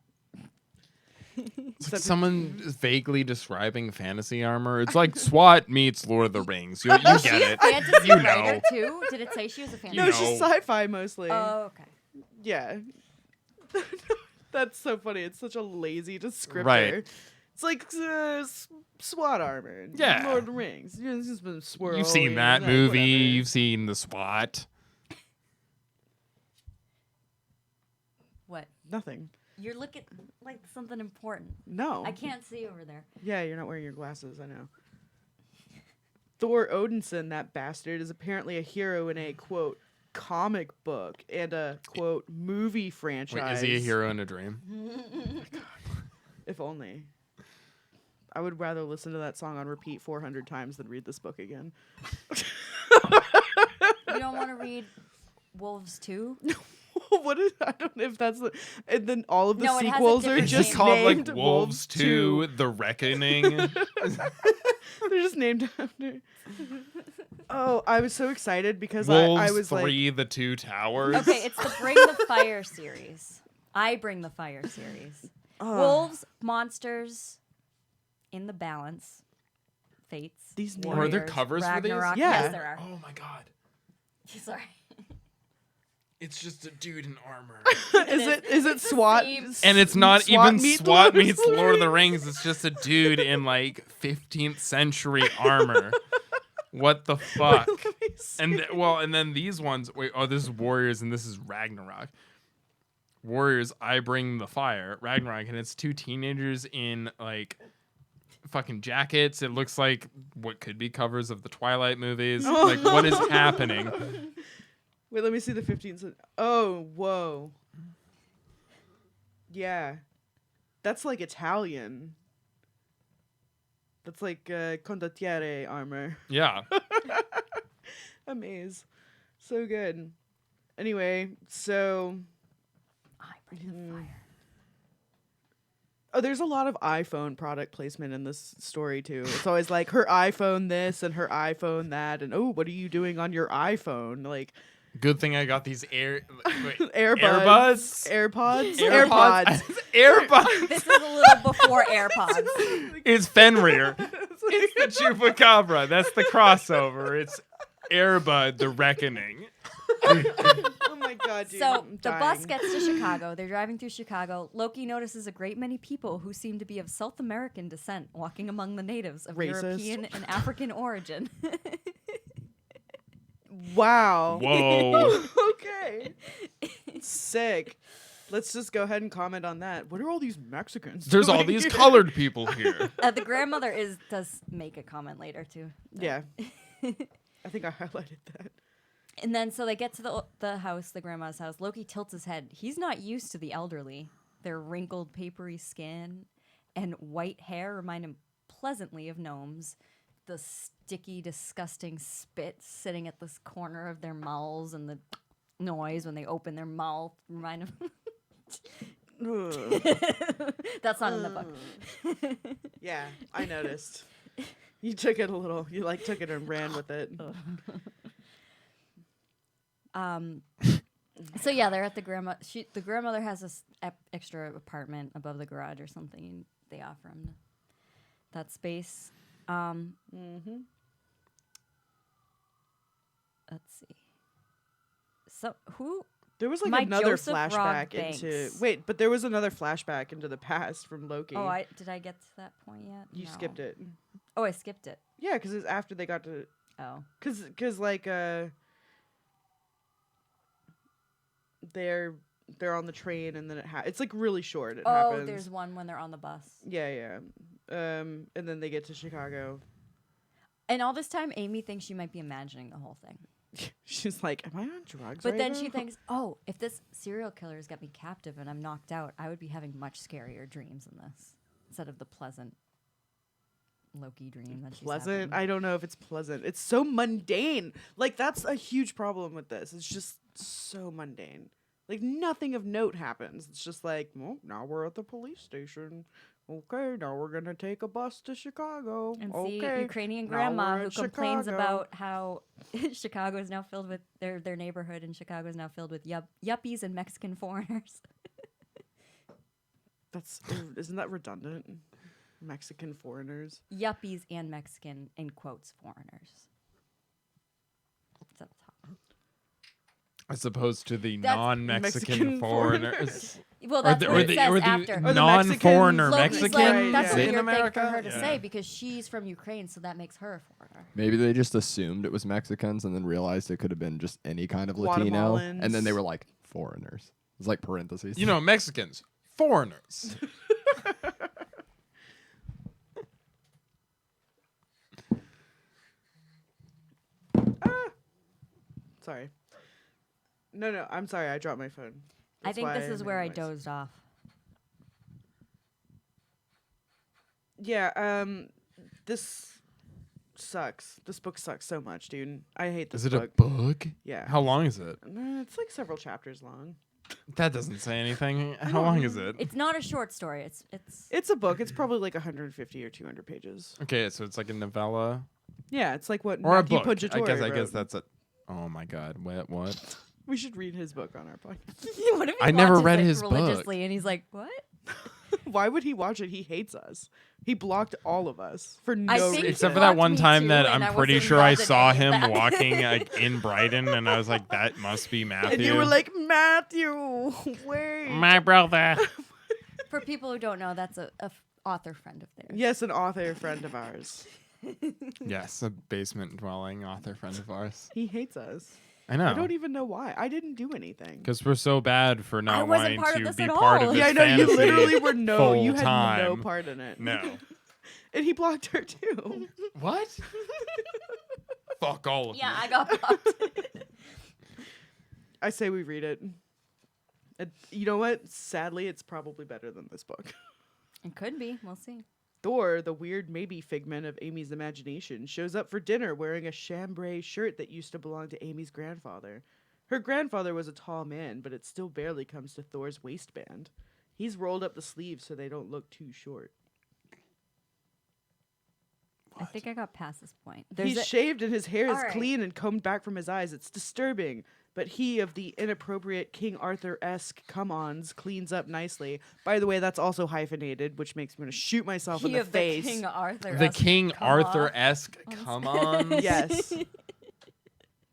It's like someone vaguely describing fantasy armor. It's like SWAT meets Lord of the Rings. You get it.
Fantasy
You
writer
know.
too. Did it say she was a fantasy?
No, it's just
No.
sci-fi mostly.
Oh, okay.
Yeah. That's so funny. It's such a lazy descriptor.
Right.
It's like SWAT armor.
Yeah.
Lord of the Rings. You know, it's just been swirly.
You've seen that
like,
movie.
whatever.
You've seen the SWAT.
What?
Nothing.
You're looking like something important.
No.
I can't see over there.
Yeah, you're not wearing your glasses. I know. Thor Odinson, that bastard, is apparently a hero in a, quote, comic book and a, quote, movie franchise.
Wait, is he a hero in a dream?
If only. I would rather listen to that song on repeat 400 times than read this book again.
You don't want to read Wolves 2?
What is, I don't know if that's the, and then all of the
No, it has a
sequels are
different
just
name.
Called
named
like Wolves 2, The Reckoning.
They're just named after. Oh, I was so excited because
Wolves
I was
3, The Two Towers.
Okay, it's the Bring the Fire series. I Bring the Fire series. Wolves, monsters, in the balance, fates.
These names-
Are there
warriors,
covers for these?
Ragnarok.
Yeah.
Yes, there are.
Oh my god.
Sorry.
It's just a dude in armor.
is it SWAT?
same.
And it's not
SWAT
even
meet
SWAT
Lord of
meets
the
Lord of the
Rings.
Rings. It's just a dude in like 15th century armor. What the fuck?
Let me see.
And then these ones. Wait, oh, this is Warriors and this is Ragnarok. Warriors, I Bring the Fire. Ragnarok, and it's two teenagers in like fucking jackets. It looks like what could be covers of the Twilight movies. Like, what is happening?
Wait, let me see the 15th. Oh, whoa. Yeah. That's like Italian. That's like condottiere armor.
Yeah.
Amaze. So good. Anyway, so...
I bring the fire.
Oh, there's a lot of iPhone product placement in this story, too. It's always like, her iPhone this and her iPhone that. And, oh, what are you doing on your iPhone? Like...
Good thing I got these
AirBuds.
AirPods.
AirPods.
AirPods.
This is a little before AirPods.
It's Fenrir. It's the Chupacabra. That's the crossover. It's Airbud, the Reckoning.
Oh my god, dude.
So
I'm
the
dying.
bus gets to Chicago. They're driving through Chicago. Loki notices a great many people who seem to be of South American descent walking among the natives of
Racist.
European and African origin.
Wow.
Whoa.
Okay. Sick. Let's just go ahead and comment on that. What are all these Mexicans
There's all
doing
these
here?
colored people here.
The grandmother does make a comment later too.
Yeah. I think I highlighted that.
And then so they get to the house, the grandma's house. Loki tilts his head. He's not used to the elderly. Their wrinkled, papery skin and white hair remind him pleasantly of gnomes. The sticky, disgusting spit sitting at this corner of their mouths and the noise when they open their mouth remind him.
Ugh.
That's not in the book.
Yeah, I noticed. You took it a little. You like took it and ran with it.
So yeah, they're at the grandma. The grandmother has this extra apartment above the garage or something. And they offer him that space. Let's see. So who?
There was like
My
another
Joseph
flashback
Rog Banks.
but there was another flashback into the past from Loki.
Oh, did I get to that point yet?
You
No.
skipped it.
Oh, I skipped it.
Yeah, because it's after they got to.
Oh.
Cause like they're on the train and then it's like really short. It
Oh,
happens.
there's one when they're on the bus.
Yeah. And then they get to Chicago.
And all this time, Amy thinks she might be imagining the whole thing.
She's like, "Am I on drugs?"
But
right
then
now?"
she thinks, oh, if this serial killer has got me captive and I'm knocked out, I would be having much scarier dreams than this instead of the pleasant Loki dream that she's
pleasant.
having.
I don't know if it's pleasant. It's so mundane. Like that's a huge problem with this. It's just so mundane. Like nothing of note happens. It's just like, well, now we're at the police station. Okay, now we're gonna take a bus to Chicago.
And
okay,
see Ukrainian
now
grandma
we're
who
at
complains
Chicago.
about how Chicago is now filled with their neighborhood in Chicago is now filled with yuppies and Mexican foreigners.
Isn't that redundant? Mexican foreigners.
Yuppies and Mexican in quotes foreigners. It's at the top.
As opposed to the
That's
non-Mexican
Mexican
foreigners.
Well, that's what it says after.
the
non-foreigner
Loki's
Mexican
like,
Right,
that's
yeah.
a
in
weird
America.
thing for her to
Yeah.
say because she's from Ukraine, so that makes her a foreigner.
Maybe they just assumed it was Mexicans and then realized it could have been just any kind of Latino. And then they were like, foreigners. It's like parentheses.
You know, Mexicans, foreigners.
Sorry. No, I'm sorry. I dropped my phone.
I
That's
think
why
this is
made
where
a
I
noise.
dozed off.
Yeah, this sucks. This book sucks so much, dude. I hate this
Is it a
book.
book?
Yeah.
How long is it?
It's like several chapters long.
That doesn't say anything. How long is it?
It's not a short story.
It's a book. It's probably like 150 or 200 pages.
Okay, so it's like a novella
Yeah, it's like what
or
Matthew
a book.
Puggiatore
I guess
wrote.
that's it. Oh my God! What?
We should read his book on our podcast.
What if he
I never
watches
read
it
his book.
religiously and he's like, what?
Why would he watch it? He hates us. He blocked all of us for no
I
reason.
think
Except
he
for that
blocked
one
me
time
too,
that
and I
I'm pretty
wasn't
sure I
involved in
saw
any of
him
that.
walking like in Brighton, and I was like, that must be Matthew.
And you were like, Matthew, wait.
my brother.
For people who don't know, that's a author friend of theirs.
Yes, an author friend of ours.
Yes, a basement dwelling author friend of ours.
He hates us.
I know.
I don't even know why. I didn't do anything.
Because we're so bad for
I
not
wasn't
wanting
part of
to
this
be
at
part
all.
of
Yeah,
his
I know. You
fantasy
literally were you
full
had no
time.
part in it.
No.
And he blocked her too.
What? Fuck all of
Yeah,
you.
I got blocked.
I say we read it. You know what? Sadly, it's probably better than this book.
It could be. We'll see.
Thor, the weird maybe figment of Amy's imagination, shows up for dinner wearing a chambray shirt that used to belong to Amy's grandfather. Her grandfather was a tall man, but it still barely comes to Thor's waistband. He's rolled up the sleeves so they don't look too short.
I think I got past this point.
He's shaved and his hair is
All right.
clean and combed back from his eyes. It's disturbing. But he of the inappropriate King Arthur-esque come-ons cleans up nicely. By the way, that's also hyphenated, which makes me want to shoot myself in the face.
The King Arthur.
The King Arthur-esque come on.
Yes.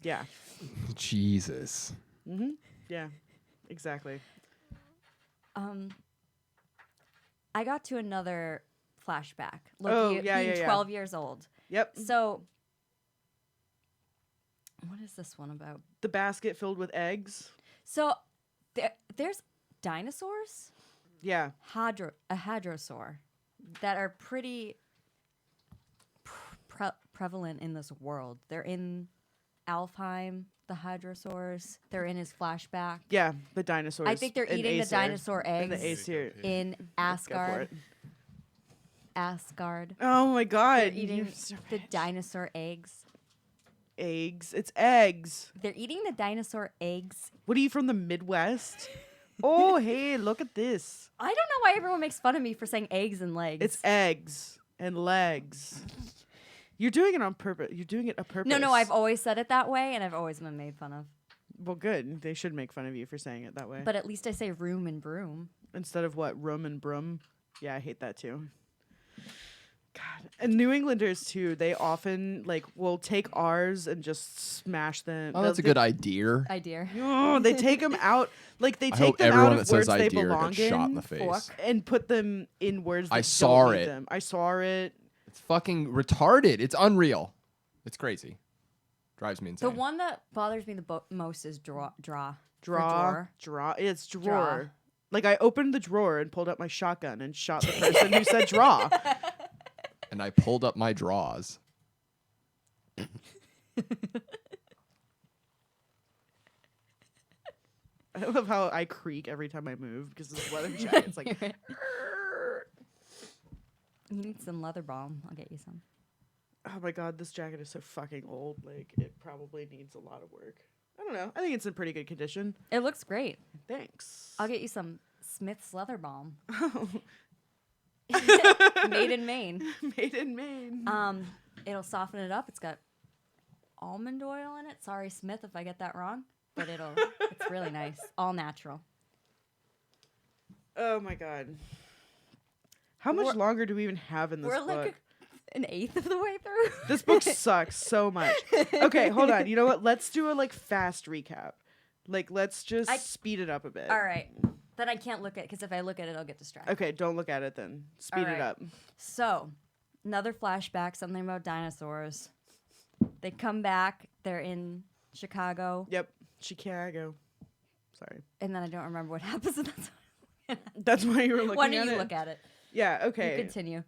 Yeah.
Jesus.
Mm-hmm. Yeah. Exactly.
I got to another flashback.
Oh,
Being
yeah.
12 years old.
Yep.
So, what is this one about?
The basket filled with eggs.
So, there's dinosaurs,
Yeah.
a hadrosaur, that are pretty prevalent in this world. They're in Alfheim, the hadrosaurs. They're in his flashback.
Yeah. The dinosaurs.
I think they're
in
eating the
Aesir.
dinosaur
In the
eggs
Aesir.
in
Go for
Asgard.
it.
Asgard.
Oh my god.
They're eating
You're so
the
rich.
dinosaur eggs.
Eggs. It's eggs.
They're eating the dinosaur eggs.
What are you from the Midwest? Oh, hey, look at this.
I don't know why everyone makes fun of me for saying eggs and legs.
It's eggs and legs. You're doing it on purpose. You're doing it a purpose.
No, I've always said it that way, and I've always been made fun of.
Well, good. They should make fun of you for saying it that way.
But at least I say room and broom.
Instead of what? Rum and brum? Yeah, I hate that too. God. And New Englanders too, they often will take ours and just smash them.
Oh, that's a good idea.
Idea.
Oh, they take them out. They
I
take
hope
them out
everyone
of
that
words
says
they
idea
belong
gets shot in
in
the face.
Fork.
and put them in words that
I
don't
saw
need
it.
them. I saw it.
It's fucking retarded. It's unreal. It's crazy. Drives me insane.
The one that bothers me the most is draw.
Draw.
Drawer.
It's drawer.
Draw.
I opened the drawer and pulled out my shotgun and shot the person who said draw.
And I pulled up my draws.
I love how I creak every time I move because this leather jacket's like.
You need some leather balm. I'll get you some.
Oh my god, this jacket is so fucking old. It probably needs a lot of work. I don't know. I think it's in pretty good condition.
It looks great.
Thanks.
I'll get you some Smith's leather balm.
Oh.
Made in Maine.
Made in Maine.
It'll soften it up. It's got almond oil in it. Sorry, Smith, if I get that wrong, but it's really nice. All natural.
Oh my god. How much longer do we even have in this
We're
book?
an eighth of the way through.
This book sucks so much. Okay, hold on. You know what? Let's do a fast recap. Let's just speed it up a bit.
All right. Then I can't look at it because if I look at it, I'll get distracted.
Okay, don't look at it then. Speed it
right.
up.
So, another flashback, something about dinosaurs. They come back. They're in Chicago.
Yep, Chicago. Sorry.
And then I don't remember what happens. And
That's why you were looking
Why
at it.
don't you look at it?
Yeah,
You
okay.
continue.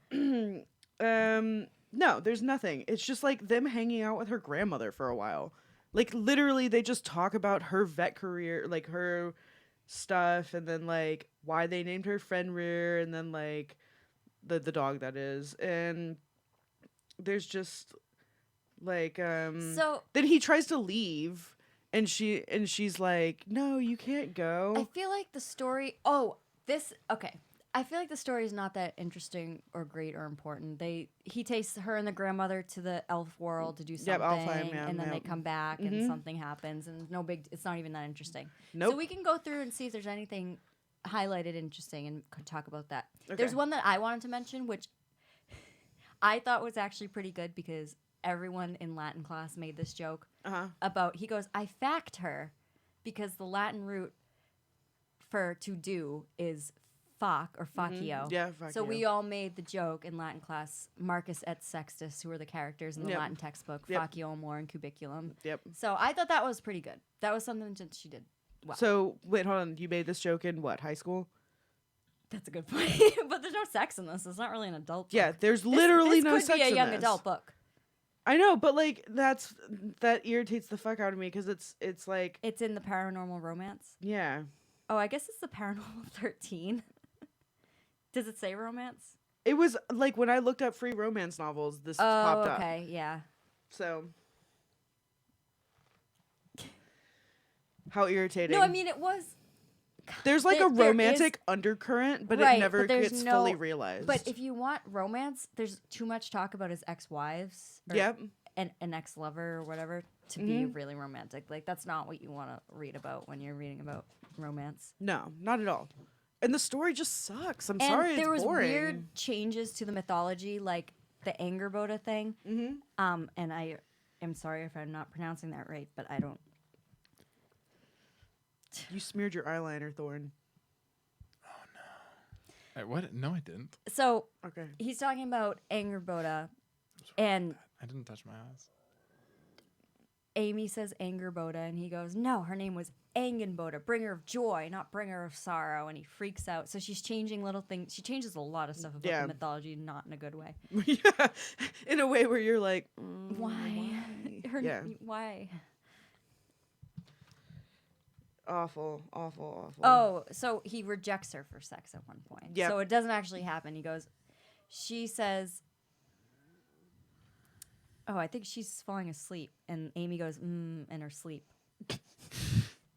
No, there's nothing. It's just them hanging out with her grandmother for a while. Literally, they just talk about her vet career, her stuff, and then why they named her Fenrir, and then the dog that is, and there's just
So
then he tries to leave, and she's like, no, you can't go.
I feel like the story. Okay. I feel like the story is not that interesting or great or important. He takes her and the grandmother to the elf world to do something,
Alfheim, yeah,
and then they
yep.
come back and something happens, and it's not even that interesting.
Nope.
So we can go through and see if there's anything highlighted interesting and could talk about that.
Okay.
There's one that I wanted to mention, which I thought was actually pretty good because everyone in Latin class made this joke about. He goes, "I fact her," because the Latin root for to do is fac or facio.
Yeah,
So
facio.
we all made the joke in Latin class, Marcus et Sextus, who were the characters in the
Yep.
Latin textbook,
Yep.
facio amor and cubiculum.
Yep.
So I thought that was pretty good. That was something that she did well.
So wait, hold on. You made this joke in what, high school?
That's a good point. But there's no sex in this. It's not really an adult book.
Yeah, there's literally
this
no
could
sex
be a
in
young
this.
adult book.
I know, but that irritates the fuck out of me because it's
It's in the paranormal romance.
yeah.
Oh, I guess it's the paranormal 13. Does it say romance?
It was like when I looked up free romance novels, this popped up.
Okay, yeah.
So, how irritating.
No, I mean it was.
There's like
there-
a
there
romantic undercurrent, but
Right,
it never
but there's
gets
no-
fully realized.
But if you want romance, there's too much talk about his ex-wives. Or
Yep.
An ex-lover or whatever to be really romantic. Like that's not what you want to read about when you're reading about romance.
No, not at all. And the story just sucks. I'm
And
sorry,
there
it's
was
boring.
weird changes to the mythology, like the anger Boda thing.
Mm-hmm.
And I am sorry if I'm not pronouncing that right, but I don't.
You smeared your eyeliner, Thorn.
What? No, I didn't.
So
Okay.
he's talking about anger Boda, and
I didn't touch my eyes.
Amy says anger Boda, and he goes, "No, her name was Angen Boda, bringer of joy, not bringer of sorrow." And he freaks out. So she's changing little things. She changes a lot of stuff about
Yeah.
the mythology, not in a good way.
Yeah. In a way where you're like,
Why? Her,
Yeah.
Why?
Awful, awful, awful.
Oh, so he rejects her for sex at one point.
Yep.
So it doesn't actually happen. He goes, she says, "Oh, I think she's falling asleep." And Amy goes, in her sleep.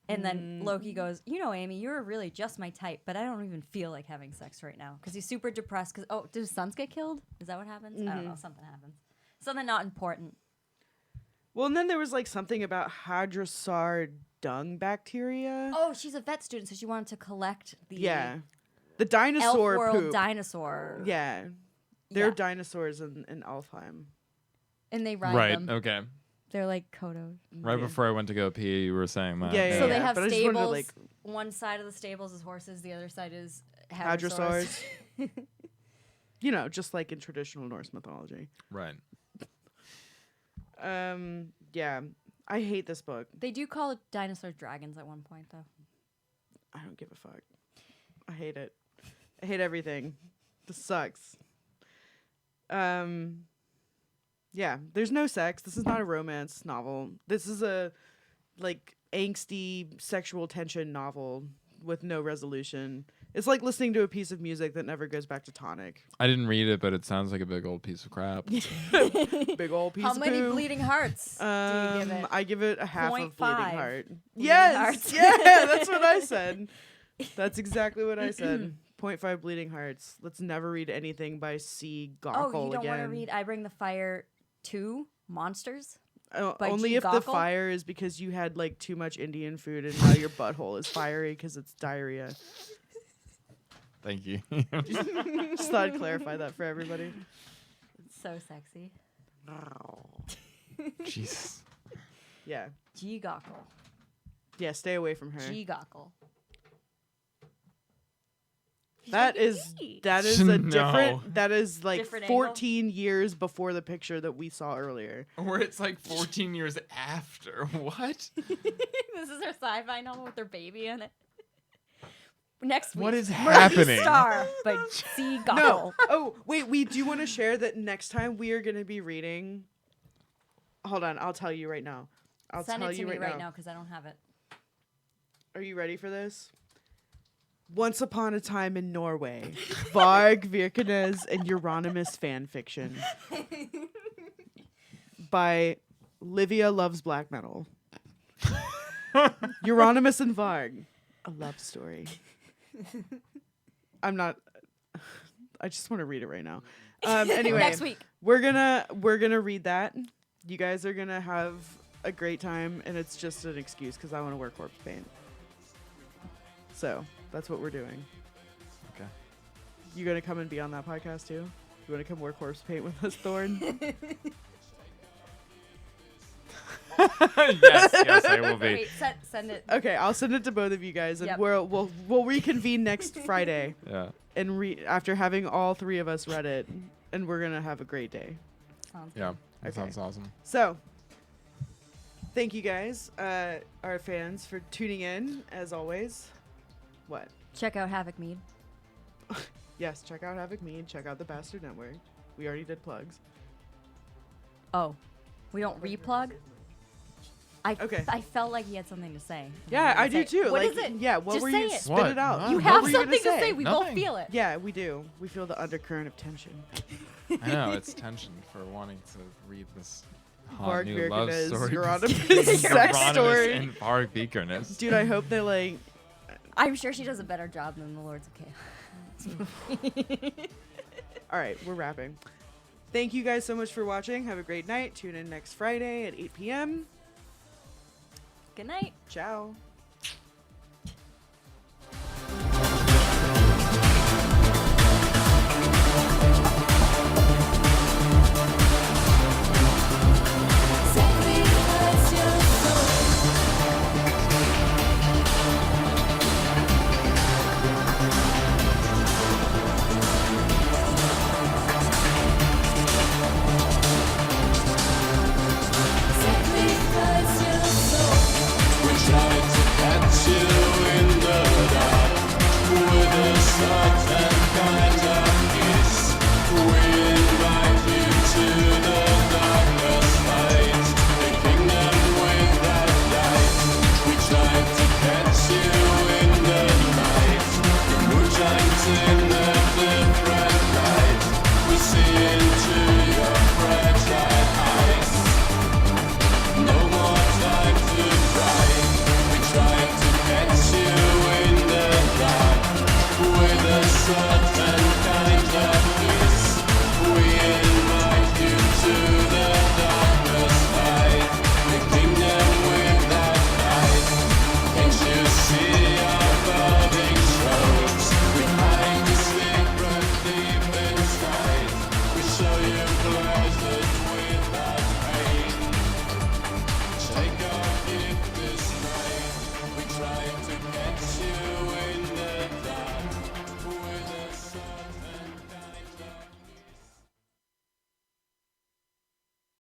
And then Loki goes, "You know, Amy, you're really just my type, but I don't even feel like having sex right now." Because he's super depressed. Because, do his sons get killed? Is that what happens? I don't know. Something happens. Something not important.
Well, and then there was like something about Hadrosaur dung bacteria.
Oh, she's a vet student, so she wanted to collect the
Yeah. The
elf
dinosaur
world
poop.
dinosaur.
Yeah. There are
Yeah.
dinosaurs in Alfheim.
And they ride
Right.
them.
Okay.
They're like Kodos.
Right before I went to go pee, you were saying that.
Yeah,
So they have
but I just wanted to,
stables.
like-
One side of the stables is horses. The other side is hadrosaurs.
Hadrosaurs. You know, just like in traditional Norse mythology.
Right.
Yeah. I hate this book.
They do call it dinosaur dragons at one point, though.
I don't give a fuck. I hate it. I hate everything. This sucks. Yeah, there's no sex. This is not a romance novel. This is a like angsty sexual tension novel with no resolution. It's like listening to a piece of music that never goes back to tonic.
I didn't read it, but it sounds like a big old piece of crap.
Big old piece
How
of
many
poo.
bleeding hearts do you give it?
I give it a half of
0.5
bleeding heart.
bleeding
Yes,
hearts.
yeah, that's what I said. That's exactly what I said. 0.5 bleeding hearts. Let's never read anything by C. Gockel
Oh, you don't want to
again.
read I Bring the Fire 2 Monsters? by
Only
G.
if the
Gockel?
fire is because you had like too much Indian food and now your butthole is fiery because it's diarrhea.
Thank you.
Just thought I'd clarify that for everybody.
It's so sexy.
Jesus.
Yeah.
G. Gockel.
Yeah, stay away from her.
G. Gockel.
That is
G.
a
No.
different that is like
Different angle?
14 years before the picture that we saw earlier.
Or it's like 14 years after. What?
This is her sci-fi novel with her baby in it. Next week.
What is
Murphy
happening?
Star by C. Gockel.
No. Oh, wait, we do want to share that next time we are going to be reading. Hold on, I'll tell you right now. I'll
Send
tell
it to
you
me
right, now.
now because I don't have it.
Are you ready for this? Once Upon a Time in Norway, Varg Vikernes and Euronymous fan fiction by Livia Loves Black Metal. Euronymous and Varg, a love story. I just want to read it right now. Anyway,
Next week.
we're gonna read that. You guys are gonna have a great time, and it's just an excuse because I want to wear corpse paint. So that's what we're doing.
Okay.
You gonna come and be on that podcast too? You wanna come wear corpse paint with us, Thorn?
yes, I will be.
Wait, send it.
Okay, I'll send it to both of you guys, and
Yep.
we'll reconvene next Friday,
Yeah.
and after having all three of us read it, and we're gonna have a great day.
Sounds good.
Yeah. That
Okay.
sounds awesome.
So, thank you guys, our fans, for tuning in as always. What?
Check out Havoc Mead.
Yes, check out Havoc Me and check out the Bastard Network. We already did plugs.
Oh, we don't replug?
Okay.
I felt like he had something to say.
Yeah, I do
Say,
too.
What
like,
is it?
Yeah, what
Just
were
say
you?
it.
Spit
What?
it out.
What?
You
What
have
were you gonna
something to
say?
say. We both
Nothing.
feel it.
Yeah, we do. We feel the undercurrent of tension.
I know it's tension for wanting to read this hot
Mark
new love
Birken's
story.
Euronymous sex
Euronymous
story.
and Mark Beakerness.
Dude, I hope they like.
I'm sure she does a better job than the Lords of Chaos.
All right, we're wrapping. Thank you guys so much for watching. Have a great night. Tune in next Friday at 8 p.m.
Good night.
Ciao.